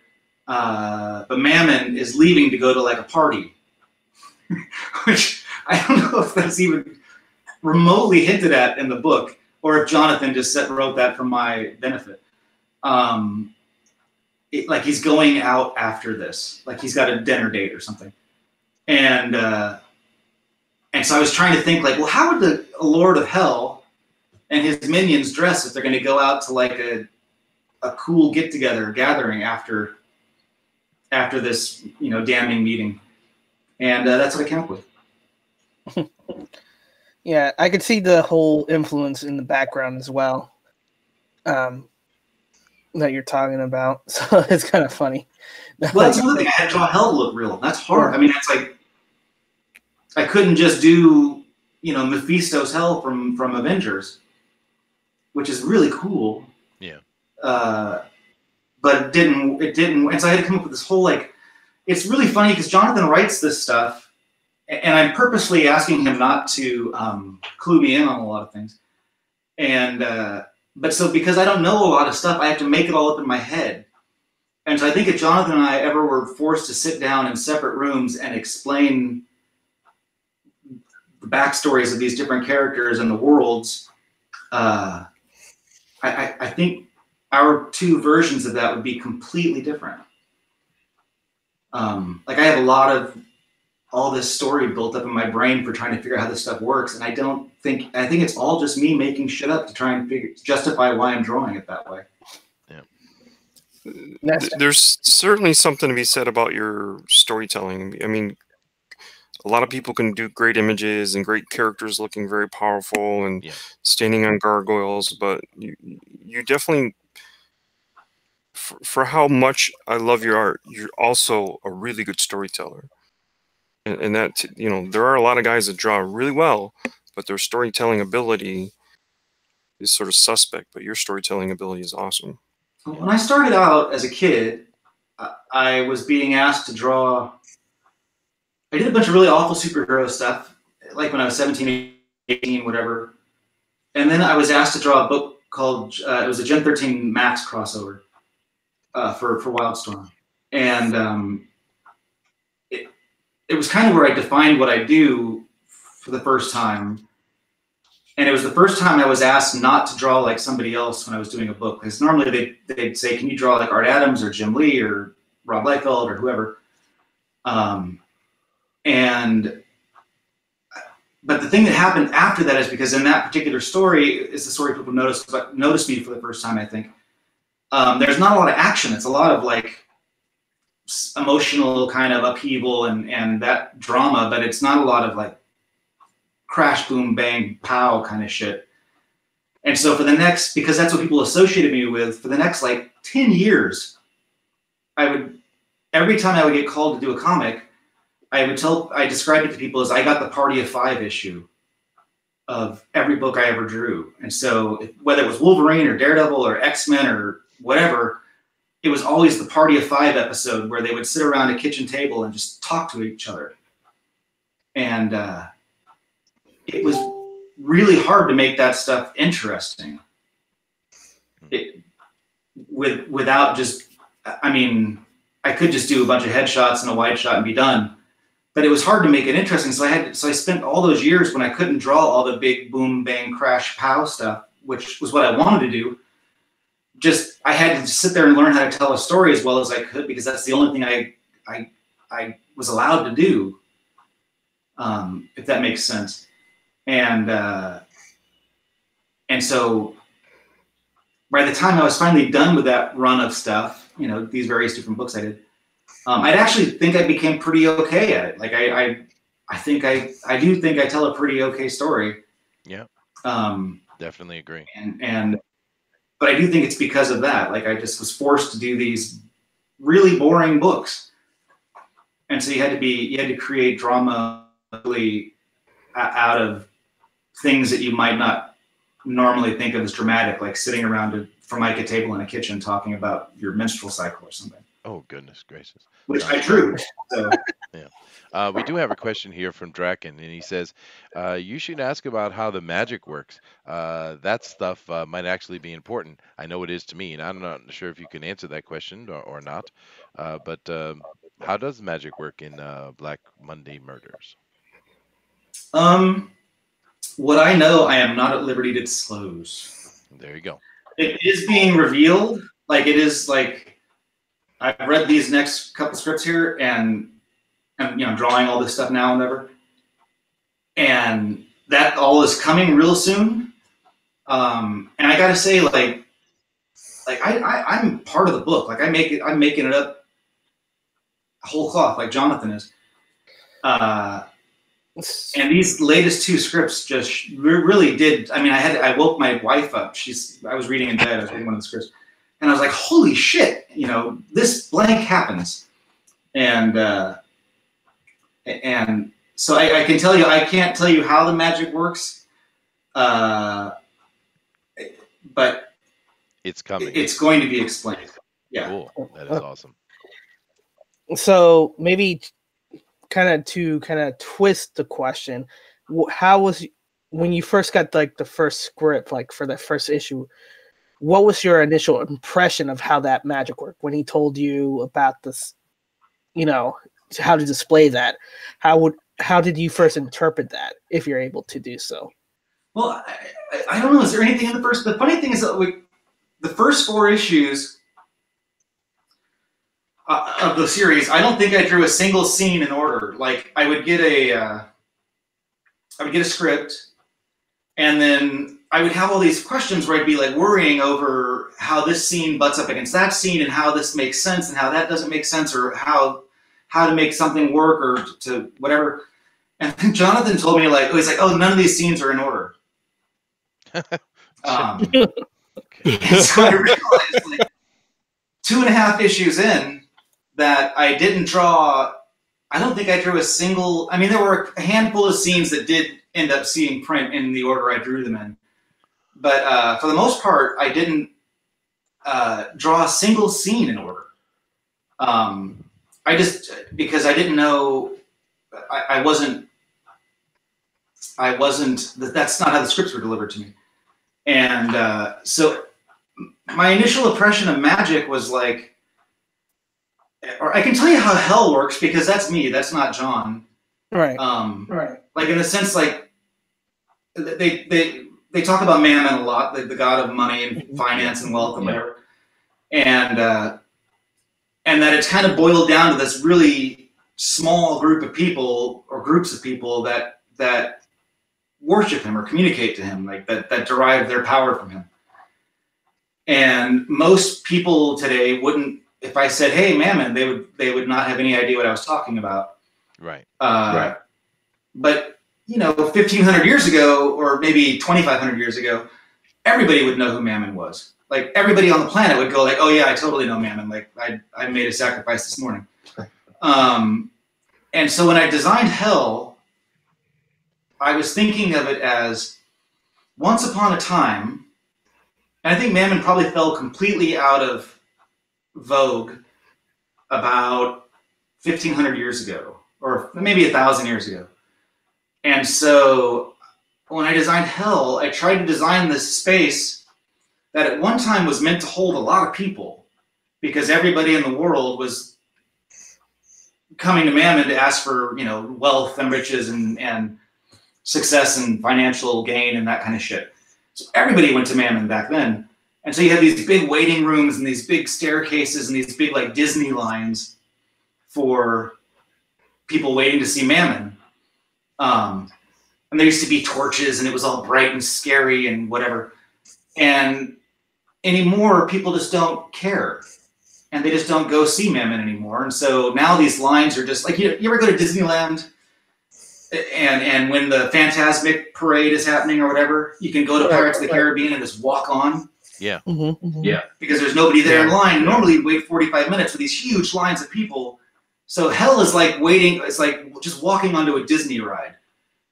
Mammon is leaving to go to like a party, which I don't know if that's even remotely hinted at in the book, or if Jonathan just wrote that for my benefit. Like he's going out after this, like he's got a dinner date or something, and so I was trying to think, like, well, how would the Lord of Hell and his minions dress if they're going to go out to like a cool get-together gathering after this, damning meeting, and that's what I came up with. Yeah, I could see the whole influence in the background as well, that you're talking about. So it's kind of funny. Well, that's another thing. I had to draw Hell to look real. That's hard. I mean, it's like I couldn't just do, Mephisto's Hell from Avengers, which is really cool. Yeah. But it didn't, and so I had to come up with this whole, like, it's really funny because Jonathan writes this stuff, and I'm purposely asking him not to clue me in on a lot of things. And, but so because I don't know a lot of stuff, I have to make it all up in my head. And so I think if Jonathan and I ever were forced to sit down in separate rooms and explain the backstories of these different characters and the worlds, I think our two versions of that would be completely different. Like I have a lot of all this story built up in my brain for trying to figure out how this stuff works, and I think it's all just me making shit up to try and justify why I'm drawing it that way. Yeah. There's certainly something to be said about your storytelling. I mean, a lot of people can do great images and great characters looking very powerful and standing on gargoyles, but you definitely, for how much I love your art, you're also a really good storyteller. And that, there are a lot of guys that draw really well, but their storytelling ability is sort of suspect, but your storytelling ability is awesome. When I started out as a kid, I was being asked to draw. I did a bunch of really awful superhero stuff, like when I was 17, 18, whatever. And then I was asked to draw a book called, it was a Gen 13 Max crossover for Wildstorm. And it was kind of where I defined what I do for the first time. And it was the first time I was asked not to draw like somebody else when I was doing a book. Because normally they'd say, can you draw like Art Adams or Jim Lee or Rob Liefeld or whoever? But the thing that happened after that is because in that particular story is the story people noticed me for the first time, I think. There's not a lot of action. It's a lot of like emotional kind of upheaval and that drama, but it's not a lot of like crash, boom, bang, pow kind of shit. And so because that's what people associated me with, for the next like 10 years, every time I would get called to do a comic, I described it to people as I got the Party of Five issue of every book I ever drew. And so whether it was Wolverine or Daredevil or X-Men or whatever, it was always the Party of Five episode where they would sit around a kitchen table and just talk to each other. And it was really hard to make that stuff interesting. Without just, I mean, I could just do a bunch of headshots and a wide shot and be done. But it was hard to make it interesting. So I spent all those years when I couldn't draw all the big boom, bang, crash, pow stuff, which was what I wanted to do. I had to just sit there and learn how to tell a story as well as I could, because that's the only thing I was allowed to do, if that makes sense. And so by the time I was finally done with that run of stuff, these various different books I did, I'd actually think I became pretty okay at it. Like I do think I tell a pretty okay story. Yeah. Definitely agree. But I do think it's because of that. Like I just was forced to do these really boring books. And so you had to create drama really out of things that you might not normally think of as dramatic, like sitting around a Formica table in a kitchen talking about your menstrual cycle or something. Oh, goodness gracious. which I drew. So Yeah. We do have a question here from Draken, and he says, you should ask about how the magic works. That stuff might actually be important. I know it is to me, and I'm not sure if you can answer that question or not. But how does magic work in Black Monday Murders? what I know, I am not at liberty to disclose. There you go. It is being revealed. Like it is like I've read these next couple scripts here, and drawing all this stuff now and ever, and that all is coming real soon. And I gotta say, like I'm part of the book. Like I'm making it up whole cloth, like Jonathan is. And these latest two scripts just really did. I mean, I woke my wife up. I was reading in bed. I was reading one of the scripts, and I was like, "Holy shit!" This blank happens, and so I can tell you, I can't tell you how the magic works, but It's coming. it's going to be explained. Yeah. Cool. That is awesome. So maybe to twist the question, how was when you first got like the first script, like for the first issue, what was your initial impression of how that magic worked when he told you about this, how to display that? How did you first interpret that, if you're able to do so? Well, I don't know. Is there anything in the first? The funny thing is that the first 4 issues of the series, I don't think I drew a single scene in order. Like I would get a script, and then I would have all these questions where I'd be like worrying over how this scene butts up against that scene, and how this makes sense, and how that doesn't make sense, or how to make something work, or to whatever. And then Jonathan told me he's like, "Oh, none of these scenes are in order." Okay. And so I realized, like, 2.5 issues in, that I didn't draw. I don't think I drew a single. I mean, there were a handful of scenes that did end up seeing print in the order I drew them in, but for the most part, I didn't draw a single scene in order. Because I didn't know. I wasn't. That's not how the scripts were delivered to me, and so my initial impression of magic was like. Or I can tell you how hell works, because that's me. That's not John. Right. Right. Like in a sense, like they talk about Mammon a lot, the god of money and finance and wealth and whatever, and that it's kind of boiled down to this really small group of people or groups of people that worship him or communicate to him, like that derive their power from him. And most people today wouldn't. If I said, "Hey, Mammon," they would not have any idea what I was talking about. Right. Right. But 1,500 years ago, or maybe 2,500 years ago, everybody would know who Mammon was. Like everybody on the planet would go, like, "Oh yeah, I totally know Mammon. Like I made a sacrifice this morning." And so when I designed Hell, I was thinking of it as once upon a time, and I think Mammon probably fell completely out of vogue about 1,500 years ago, or maybe 1,000 years ago. And so when I designed Hell, I tried to design this space that at one time was meant to hold a lot of people, because everybody in the world was coming to Mammon to ask for, wealth and riches and success and financial gain and that kind of shit. So everybody went to Mammon back then. And so you have these big waiting rooms and these big staircases and these big like Disney lines for people waiting to see Mammon. And there used to be torches, and it was all bright and scary and whatever. And anymore, people just don't care, and they just don't go see Mammon anymore. And so now these lines are just like, you ever go to Disneyland, and when the Phantasmic parade is happening or whatever, you can go to Pirates of the Caribbean and just walk on. Yeah. Mm-hmm. Yeah. Because there's nobody there in line. Normally you'd wait 45 minutes for these huge lines of people. So Hell is like waiting. It's like just walking onto a Disney ride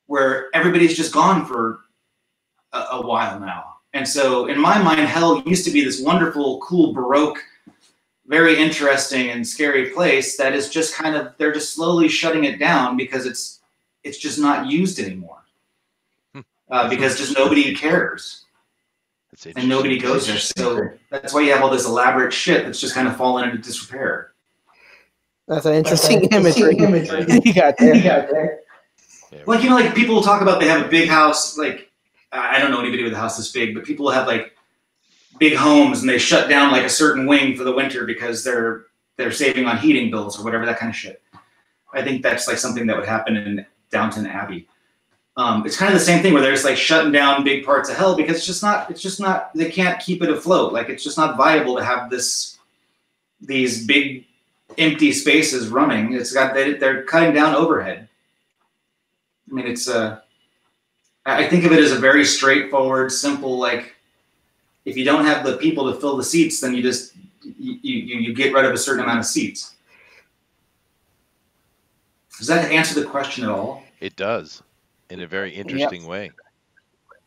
where everybody's just gone for a while now. And so in my mind, Hell used to be this wonderful, cool Baroque, very interesting and scary place that is just kind of, they're just slowly shutting it down because it's just not used anymore. Because just nobody cares. And nobody goes there. So that's why you have all this elaborate shit that's just kind of fallen into disrepair. That's an interesting imagery you got there. Yeah. Like, you know, like people will talk about they have a big house. Like, I don't know anybody with a house this big, but people have like big homes and they shut down like a certain wing for the winter because they're saving on heating bills or whatever, that kind of shit. I think that's like something that would happen in Downton Abbey. It's kind of the same thing where they're just like shutting down big parts of hell because it's just not, they can't keep it afloat. Like, it's just not viable to have these big empty spaces running. They're cutting down overhead. I mean, it's I think of it as a very straightforward, simple, like, if you don't have the people to fill the seats, then you just, you get rid of a certain amount of seats. Does that answer the question at all? It does, in a very interesting way.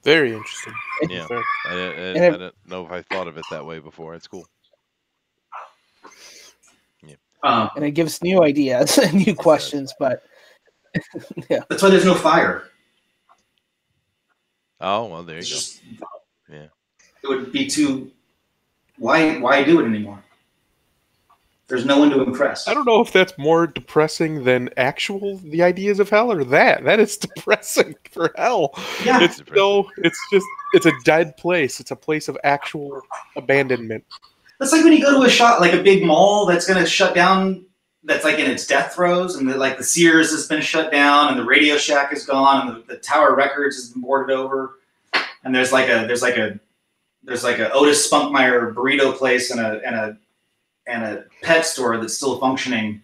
Very interesting. Yeah, I don't know if I thought of it that way before. It's cool. Yeah. And it gives new ideas and new questions, but yeah. That's why there's no fire. Oh, well, there you go. Yeah. It would be too. Why do it anymore? There's no one to impress. I don't know if that's more depressing than the ideas of hell, or that is depressing for hell. Yeah. It's a dead place. It's a place of actual abandonment. That's like when you go to like a big mall that's going to shut down, that's like in its death throes, and the Sears has been shut down, and the Radio Shack is gone, and the Tower Records has been boarded over, and there's like a Otis Spunkmeyer burrito place and a pet store that's still functioning,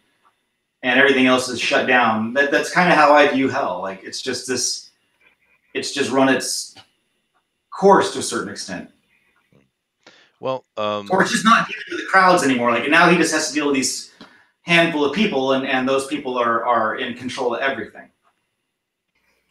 and everything else is shut down. That's kind of how I view hell. Like, it's just run its course to a certain extent. Well, or it's just not dealing with the crowds anymore. Like, now he just has to deal with these handful of people, and those people are in control of everything.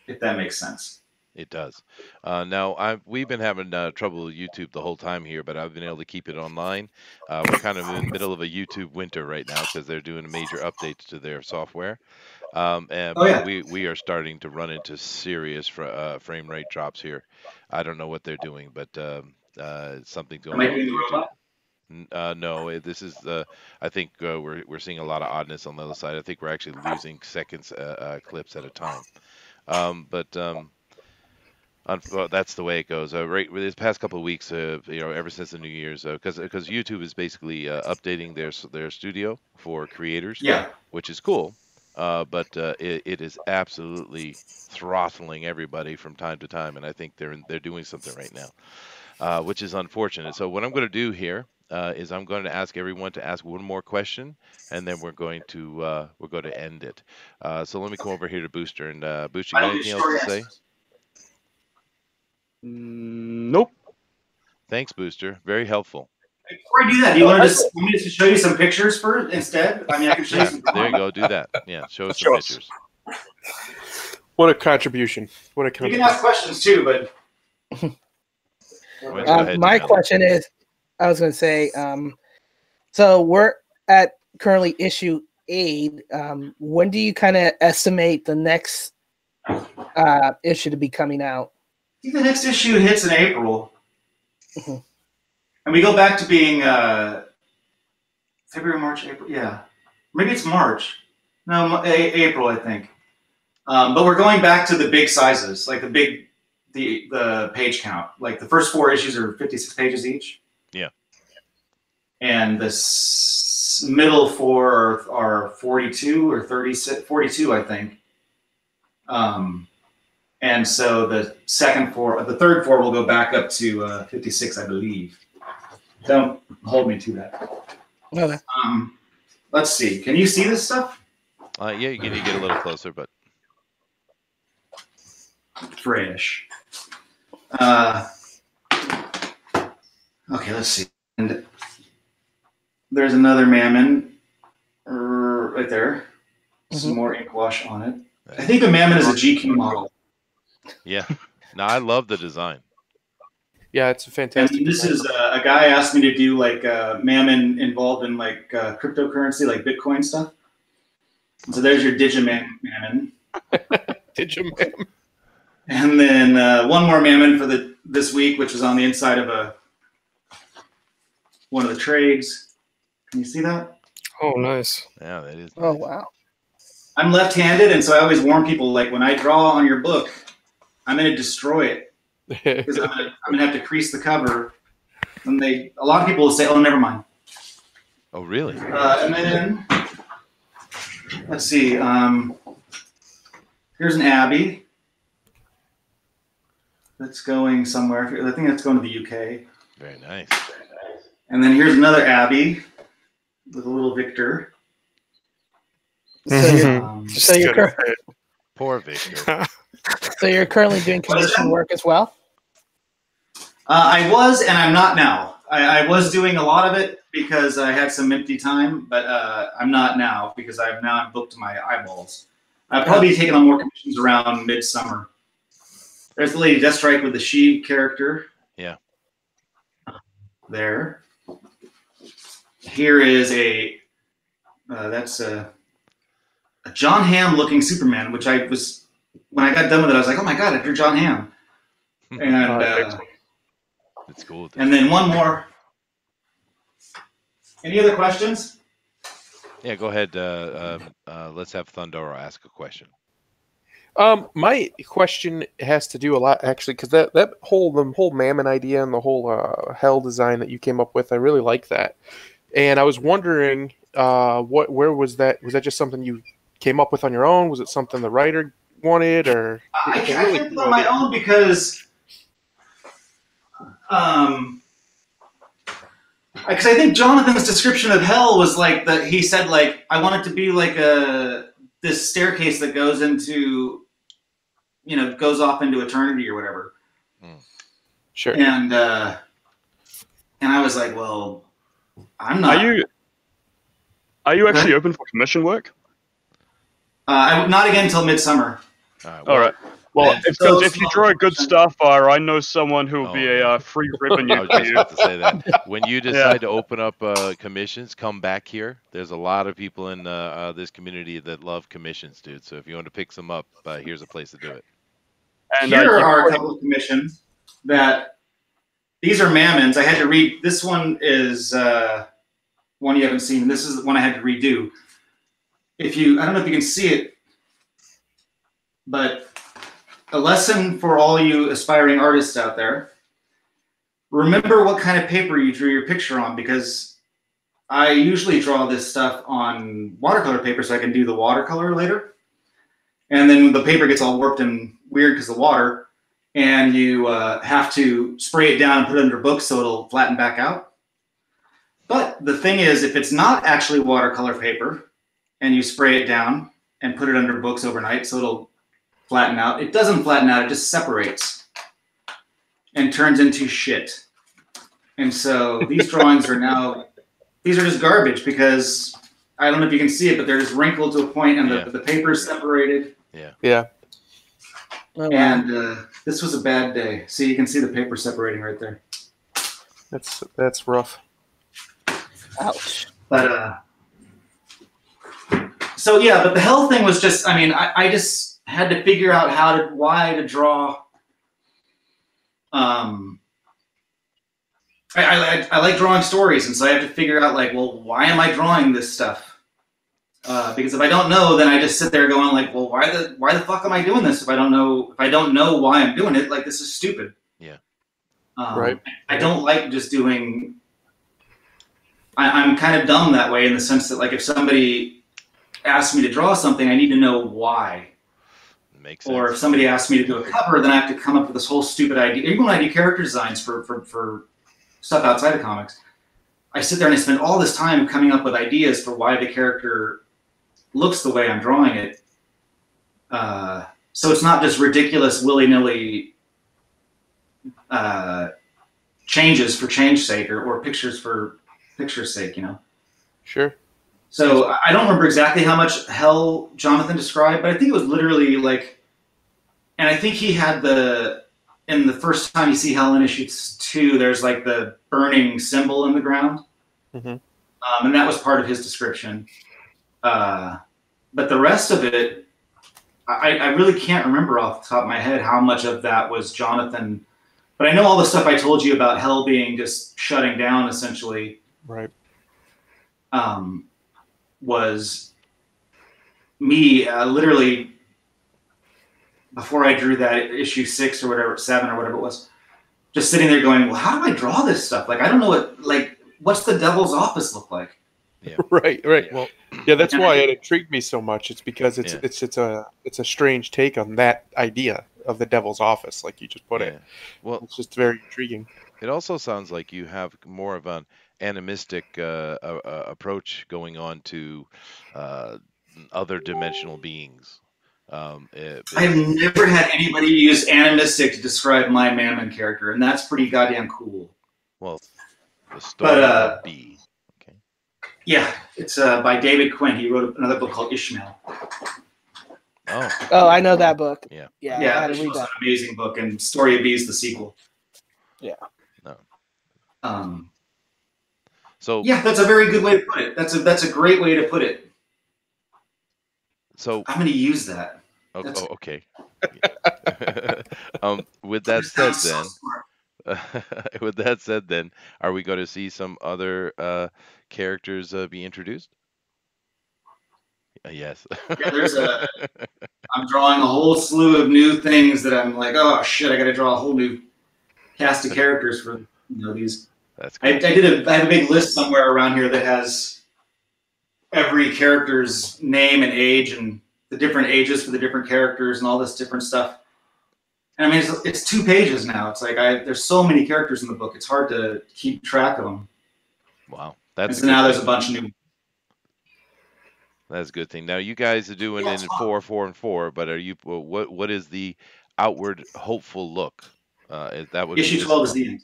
If that makes sense. It does. Now, we've been having trouble with YouTube the whole time here, but I've been able to keep it online. We're kind of in the middle of a YouTube winter right now because they're doing major updates to their software. We are starting to run into serious frame rate drops here. I don't know what they're doing, but something's going on with YouTube. No, this is I think we're seeing a lot of oddness on the other side. I think we're actually losing seconds clips at a time. Well, that's the way it goes. Right, this past couple of weeks, ever since the New Year's, because YouTube is basically updating their studio for creators, which is cool. But it is absolutely throttling everybody from time to time, and I think they're doing something right now, which is unfortunate. So what I'm going to do here is I'm going to ask everyone to ask one more question, and then we're going to end it. So let me come over here to Booster, and Booster, you got anything else to say? Nope. Thanks, Booster. Very helpful. Before I do that, do you want me to show you some pictures first instead? I mean, I can show you some. There you go. Do that. Yeah, show us some pictures. What a contribution. You can ask questions too, but. My question is, I was going to say, so we're at currently issue 8. When do you kind of estimate the next issue to be coming out? I think the next issue hits in April. And we go back to being February, March, April. Yeah. Maybe it's March. No, April, I think. But we're going back to the big sizes, like the page count. Like the first 4 issues are 56 pages each. Yeah. And the middle 4 are 42 or 36, 42, I think. And so the third 4 will go back up to 56, I believe. Don't hold me to that. Okay. Let's see. Can you see this stuff? Yeah, you can get a little closer, but fresh. Okay, let's see. And there's another Mammon right there. Some more ink wash on it. I think the Mammon is a GQ model. Yeah. No, I love the design. Yeah, it's a fantastic. And this is a guy asked me to do like Mammon involved in like cryptocurrency, like Bitcoin stuff. So there's your Mammon. Digimam. And then one more Mammon for this week, which is on the inside of one of the trades. Can you see that? Oh, nice. Yeah, that is. Oh Nice. wow. I'm left-handed, and so I always warn people, like, when I draw on your book, I'm going to destroy it. Because I'm going to have to crease the cover. And a lot of people will say, oh, never mind. Oh, really? And then, let's see. Here's an Abbey. That's going somewhere. I think that's going to the UK. Very nice. And then here's another Abbey with a little Victor. So you're Poor Victor. so you're currently doing commission work as well. I was, and I'm not now. I was doing a lot of it because I had some empty time, but I'm not now because I'm booked to my eyeballs. I'll probably be taking on more commissions around midsummer. There's the Lady Deathstrike with the she character. Yeah. There. Here is that's a John Hamm looking Superman, which when I got done with it, I was like, oh my god, I drew John Hamm. And it's cool. And then one more. Any other questions? Yeah, go ahead. Let's have Thundoro ask a question. My question has to do a lot actually, because the whole Mammon idea and the whole hell design that you came up with, I really like that. And I was wondering, where was that? Was that just something you came up with on your own? Was it something the writer wanted, or I came up on my own because, because I think Jonathan's description of hell was like that. He said like, I want it to be like this staircase that goes into, goes off into eternity or whatever. Sure. And I was like, well, I'm not. Are you actually open for commission work? Not again until midsummer. All right. Well, if you draw good stuff, I know someone who will be a free ribbon I you was for just you. about to say that. When you decide to open up commissions, come back here. There's a lot of people in this community that love commissions, dude. So if you want to pick some up, here's a place to do it. And here are a couple of commissions that these are Mammons. I had to read. This one is one you haven't seen. This is the one I had to redo. I don't know if you can see it, but a lesson for all you aspiring artists out there. Remember what kind of paper you drew your picture on, because I usually draw this stuff on watercolor paper so I can do the watercolor later. And then the paper gets all warped and weird because of the water, and you have to spray it down and put it under books so it'll flatten back out. But the thing is, if it's not actually watercolor paper and you spray it down and put it under books overnight so it'll flatten out, it doesn't flatten out, it just separates and turns into shit. And so these drawings these are just garbage because I don't know if you can see it, but they're just wrinkled to a point and the paper is separated. Yeah. Oh, wow. And this was a bad day. See, you can see the paper separating right there. That's rough. Ouch. But so yeah, but the hell thing was just, I just had to figure out why to draw. I like drawing stories, and so I have to figure out like, well, why am I drawing this stuff? Because if I don't know, then I just sit there going like, well, why the fuck am I doing this if I don't know why I'm doing it? Like, this is stupid. Yeah. Right. I don't like just doing. I'm kind of dumb that way in the sense that like if somebody asks me to draw something, I need to know why. Makes sense. Or if somebody asks me to do a cover, then I have to come up with this whole stupid idea. Even when I do character designs for stuff outside of comics, I sit there and I spend all this time coming up with ideas for why the character looks the way I'm drawing it. So it's not just ridiculous willy-nilly changes for change's sake or pictures for picture's sake, Sure. So I don't remember exactly how much hell Jonathan described, but I think it was literally like, and I think he had in the first time you see Hell in issue 2, there's like the burning symbol in the ground, Mhm. And that was part of his description. But the rest of it, I really can't remember off the top of my head how much of that was Jonathan. But I know all the stuff I told you about Hell being just shutting down essentially. Right. Was me literally before I drew that issue 6 or whatever, 7 or whatever it was, just sitting there going, well, how do I draw this stuff? Like, I don't know what's the devil's office look like? Yeah. Right. Yeah. Well, yeah, that's why it intrigued me so much. It's because Yeah. it's a strange take on that idea of the devil's office, like you just put it. Well, It's just very intriguing. it also sounds like you have more of an animistic approach going on to other dimensional beings. I've never had anybody use animistic to describe my Mammon character, and that's pretty goddamn cool. Well, the story of B. Okay. Yeah, it's by David Quinn. He wrote another book called Ishmael. Oh, I know that book. Yeah. Yeah, Yeah, I had to it's read an that. amazing book, and Story of B is the sequel. Yeah. No. So yeah, that's a very good way to put it. That's a great way to put it. So I'm going to use that. Okay. With that said, then, are we going to see some other characters be introduced? Yes. Yeah, I'm drawing a whole slew of new things that I'm like, oh shit, I got to draw a whole new cast of characters for these. That's cool. I have a big list somewhere around here that has every character's name and age and the different ages for the different characters and all this different stuff. And I mean, it's 2 pages now. It's like there's so many characters in the book. It's hard to keep track of them. Wow, so now there's a bunch of new. That's a good thing. Now you guys are doing it in 4, 4, and 4, but are you? What is the outward hopeful look? That would issue 12 is the end.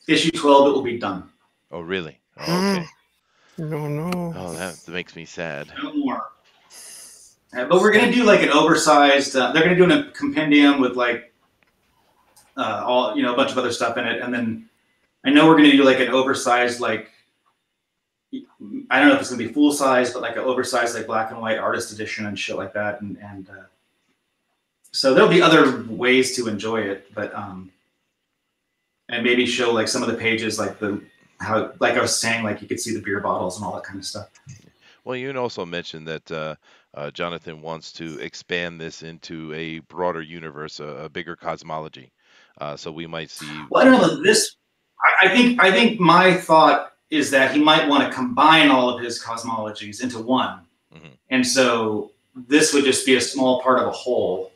Issue 12, it will be done. Oh, really? Oh, okay. No. Oh, that makes me sad. No more. But we're gonna do like an oversized. They're gonna do a compendium with like all a bunch of other stuff in it, and then I know we're gonna do like an oversized like. I don't know if it's gonna be full size, but like an oversized like black and white artist edition and shit like that, and so there'll be other ways to enjoy it, but and maybe show like some of the pages like how like I was saying, like you could see the beer bottles and all that kind of stuff. Well, you also mentioned that Jonathan wants to expand this into a broader universe, a bigger cosmology. So we might see. Well, I don't know this. I think my thought is that he might want to combine all of his cosmologies into one, and so this would just be a small part of a whole,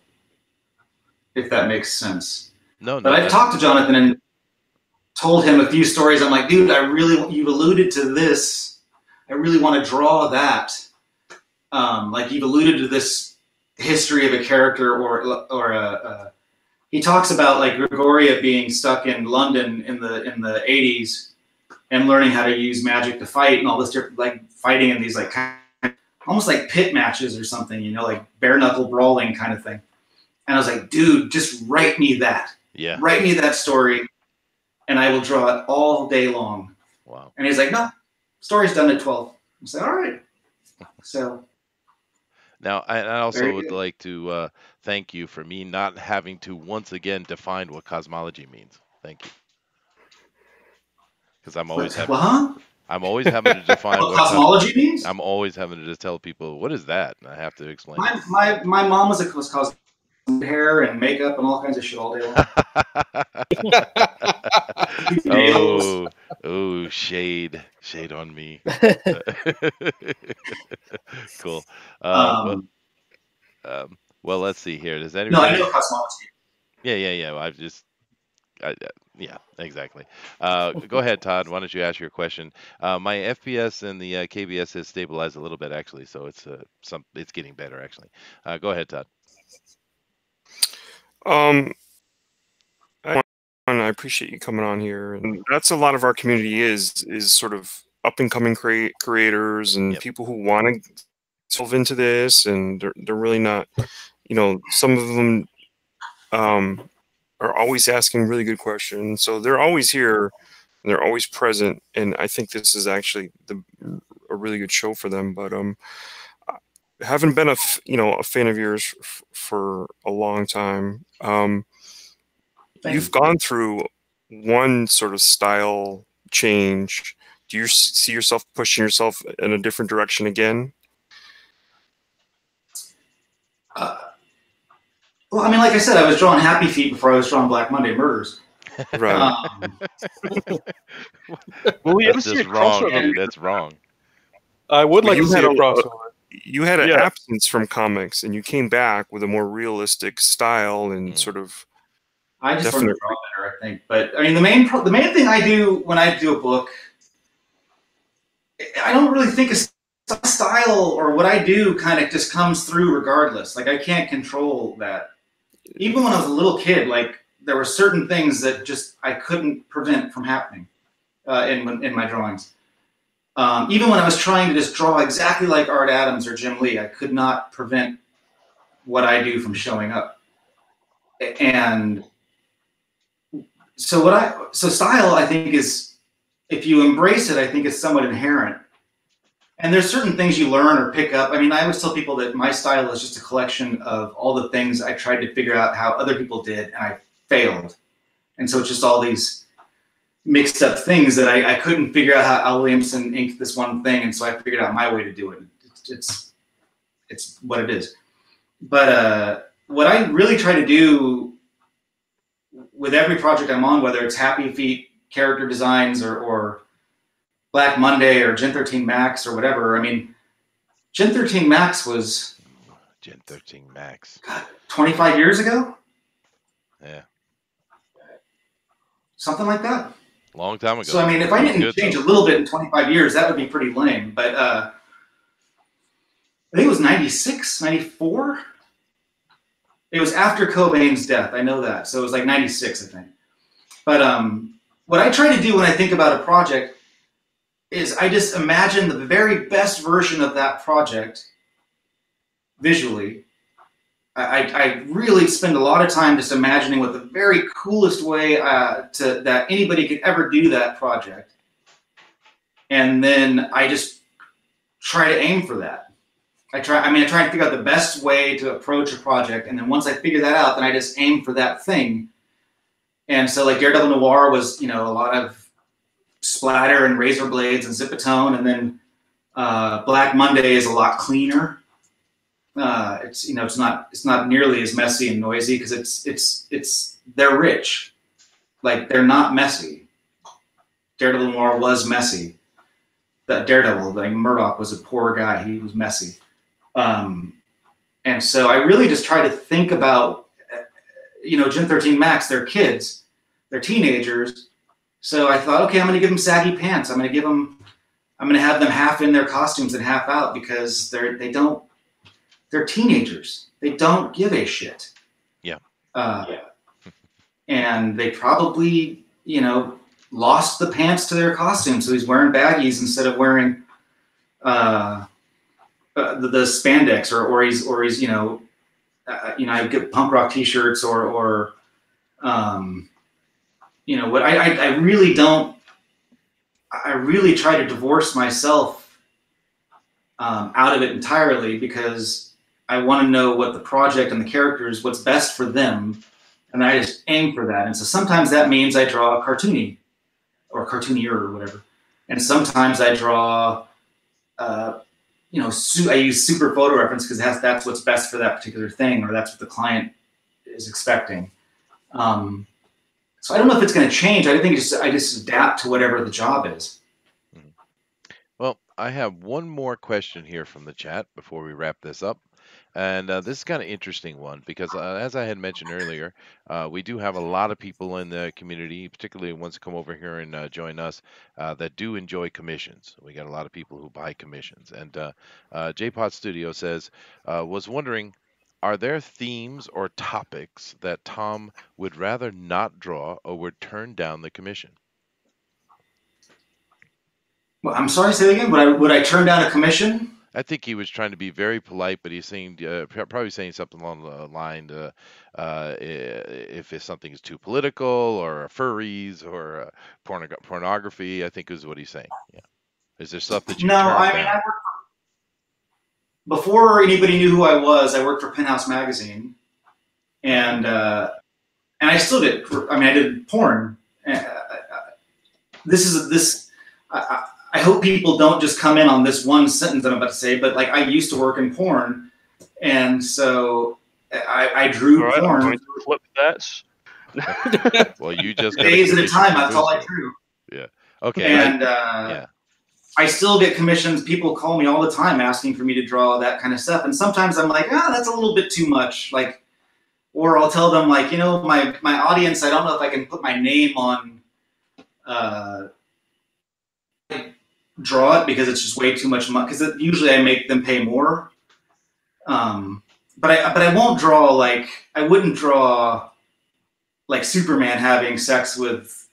if that makes sense. No. But I've talked to Jonathan and told him a few stories. I'm like, dude, you've alluded to this. I really want to draw that. Like you've alluded to this history of a character or he talks about like Gregoria being stuck in London in the 80s and learning how to use magic to fight and all this different, like fighting in these like kind of, almost like pit matches or something, like bare knuckle brawling kind of thing. And I was like, dude, just write me that. Yeah. Write me that story and I will draw it all day long. Wow. And he's like, no, story's done at 12. I said, all right. So now, I also would like to thank you for me not having to once again define what cosmology means. Thank you. Because I'm always having to define what cosmology means. I'm always having to just tell people, what is that? And I have to explain. My mom was a cosmologist. Hair and makeup and all kinds of shit all day long. oh, shade on me. Cool. Well, let's see here. Does anybody? No, I know cosmology. Yeah. Yeah, exactly. Go ahead, Todd. Why don't you ask your question? My FPS and the KBS has stabilized a little bit actually, so it's getting better actually. Go ahead, Todd. I appreciate you coming on here, and that's a lot of our community is sort of up and coming creators and people who want to delve into this, and they're really not, some of them are always asking really good questions. So they're always here and they're always present. And I think this is actually a really good show for them. But haven't been a fan of yours for a long time. You've gone through one sort of style change. Do you see yourself pushing yourself in a different direction again? Well, I mean, like I said, I was drawing Happy Feet before I was drawing Black Monday Murders. Right. Will we ever That's see a just wrong, crossover? dude. That's wrong. I would like you to see had a a- crossover. You had an Yeah. absence from comics, and you came back with a more realistic style and sort of. I just learned to Definitely. draw better, I think. But I mean, the main thing I do when I do a book, I don't really think a style or what I do kind of just comes through regardless. Like I can't control that. Even when I was a little kid, like there were certain things that just I couldn't prevent from happening in my drawings. Even when I was trying to just draw exactly like Art Adams or Jim Lee, I could not prevent what I do from showing up. And so style, I think, is, if you embrace it, I think it's somewhat inherent. And there's certain things you learn or pick up. I mean, I always tell people that my style is just a collection of all the things I tried to figure out how other people did, and I failed. And so it's just all these mixed up things that I couldn't figure out how Al Williamson inked this one thing, and so I figured out my way to do it. It's what it is. But what I really try to do with every project I'm on, whether it's Happy Feet character designs or Black Monday or Gen 13 Max or whatever, I mean, Gen 13 Max was Gen 13 Max. 25 years ago? Yeah. Something like that. Long time ago. So, I mean, if I didn't change a little bit in 25 years, that would be pretty lame. But I think it was 96, 94. It was after Cobain's death. I know that. So it was like 96, I think. But what I try to do when I think about a project is I just imagine the very best version of that project visually. I really spend a lot of time just imagining what the very coolest way that anybody could ever do that project. And then I just try to aim for that. I try and figure out the best way to approach a project. And then once I figure that out, then I just aim for that thing. And so like Daredevil Noir was, a lot of splatter and razor blades and zipatone. And then Black Monday is a lot cleaner. It's not nearly as messy and noisy because they're rich, like they're not messy. Daredevil Noir was messy. That Daredevil, like Murdoch, was a poor guy. He was messy, and so I really just try to think about, Gen 13 Max. They're kids, they're teenagers. So I thought, okay, I'm going to give them saggy pants. I'm going to have them half in their costumes and half out because they're teenagers. They don't give a shit. Yeah. And they probably, lost the pants to their costume. So he's wearing baggies instead of wearing the spandex, or he's I get punk rock t-shirts or what I really don't. I really try to divorce myself out of it entirely because I want to know what the project and the characters, what's best for them, and I just aim for that. And so sometimes that means I draw a cartoony or cartoonier or whatever, and sometimes I draw, I use super photo reference because that's what's best for that particular thing, or that's what the client is expecting. So I don't know if it's going to change. I think I just adapt to whatever the job is. Well, I have one more question here from the chat before we wrap this up. And this is kind of interesting one because, as I had mentioned earlier, we do have a lot of people in the community, particularly ones that come over here and join us, that do enjoy commissions. We got a lot of people who buy commissions. And JPod Studio says, was wondering, are there themes or topics that Tomm would rather not draw or would turn down the commission? Well, I'm sorry, say that again. Would I turn down a commission? I think he was trying to be very polite, but he's saying probably saying something along the line, if something is too political or furries or pornography. I think is what he's saying. Yeah. Is there stuff that you No, turn I mean, down? before anybody knew who I was, I worked for Penthouse Magazine, and I still did. I mean, I did porn. I hope people don't just come in on this one sentence I'm about to say, but like I used to work in porn, and so I drew All right, porn. I'm going to flip that. Well, you just got days at a commission time. from That's all I Booster. drew. Yeah. Okay. And yeah. I still get commissions. People call me all the time asking for me to draw that kind of stuff, and sometimes I'm like, that's a little bit too much. Like, or I'll tell them like, my audience. I don't know if I can put my name on. Draw it because it's just way too much money. Because usually I make them pay more. But I won't draw like I wouldn't draw like Superman having sex with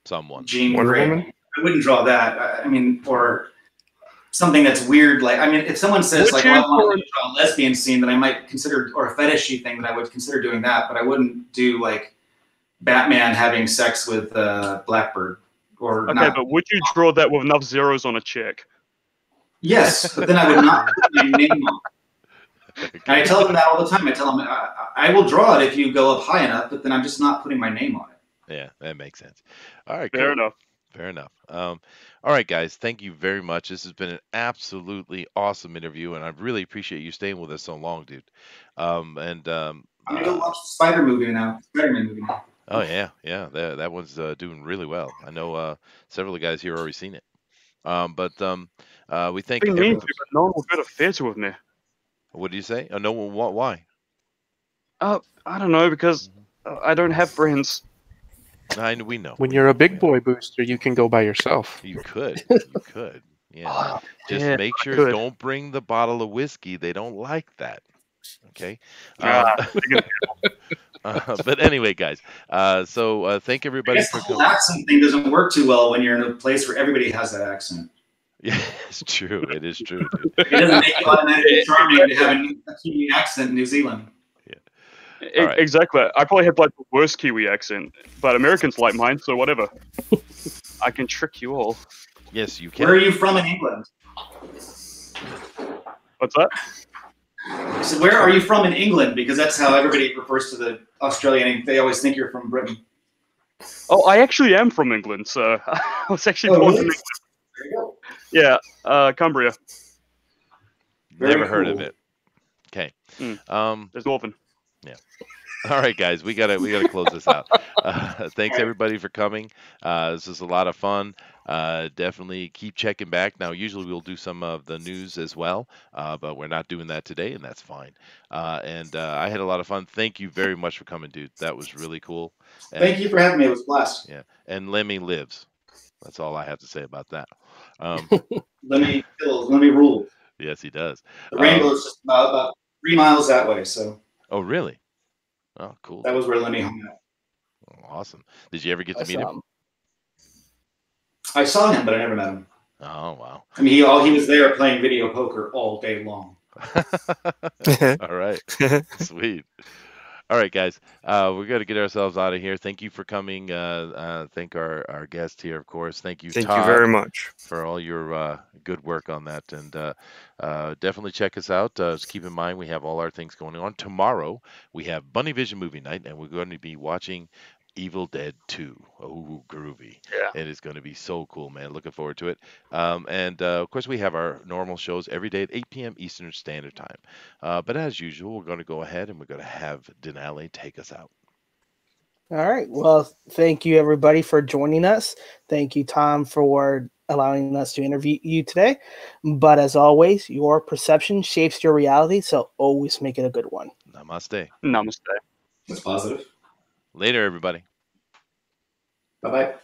someone. Jean Wonder Grey. Woman? I wouldn't draw that. I mean, or something that's weird. Like, I mean, if someone says Would like, you I want to draw a lesbian scene, then I might consider, or a fetishy thing, that I would consider doing that. But I wouldn't do like Batman having sex with Blackbird. Or Okay, not. but would you draw that with enough zeros on a check? Yes, but then I would not put my name on it. And I tell them that all the time. I tell them, I will draw it if you go up high enough, but then I'm just not putting my name on it. Yeah, that makes sense. All right, Fair cool. enough. Fair enough. All right, guys, thank you very much. This has been an absolutely awesome interview, and I really appreciate you staying with us so long, dude. I'm gonna go watch the Spider-Man movie now. Oh yeah, that one's doing really well. I know several of the guys here already seen it. But we thank I mean everyone. to, but no one will go to theatre with me. What do you say? Oh no, why? I don't know, because I don't have friends. We know. When you're a big boy booster, you can go by yourself. You could. Yeah. Oh, Just yeah, make I sure could. don't bring the bottle of whiskey. They don't like that. Okay. But anyway, guys. So thank I everybody guess for the whole coming. accent thing doesn't work too well when you're in a place where everybody has that accent. Yeah, it's true. It is true, dude. It doesn't make you automatically charming to have a Kiwi accent in New Zealand. All right. Exactly. I probably have like the worst Kiwi accent, but Americans like mine, so whatever. I can trick you all. Yes, you can. Where are you from in England? What's that? So where are you from in England? Because that's how everybody refers to the Australian. They always think you're from Britain. Oh, I actually am from England, so I was actually born in England. There you go. Yeah, Cumbria. Never Very heard of cool. it. Okay. There's Northern. All right, guys, we gotta close this out. Thanks everybody for coming. This is a lot of fun. Definitely keep checking back. Now, usually we'll do some of the news as well, but we're not doing that today, and that's fine. And I had a lot of fun. Thank you very much for coming, dude. That was really cool. And, Thank you for having me. It was a blast. Yeah, and Lemmy lives. That's all I have to say about that. Let me rule. Yes, he does. The rainbow is just about 3 miles that way. So Oh, really? Oh, cool. that was where Lemmy hung out. Oh, awesome. Did you ever get to meet him? I saw him, but I never met him. Oh, wow. I mean, he was there playing video poker all day long. All right. Sweet. All right, guys. We're going to get ourselves out of here. Thank you for coming. Thank our guest here, of course. Thank you, Thank Todd, you very much for all your good work on that. And definitely check us out. Just keep in mind, we have all our things going on. Tomorrow, we have Bunny Vision Movie Night, and we're going to be watching Evil Dead 2. Oh, groovy. Yeah. It is going to be so cool, man. Looking forward to it. And of course, we have our normal shows every day at 8 p.m. Eastern Standard Time. But as usual, we're going to go ahead and we're going to have Denali take us out. All right. Well, thank you, everybody, for joining us. Thank you, Tom, for allowing us to interview you today. But as always, your perception shapes your reality, so always make it a good one. Namaste. Namaste. That's positive. Later, everybody. Bye-bye.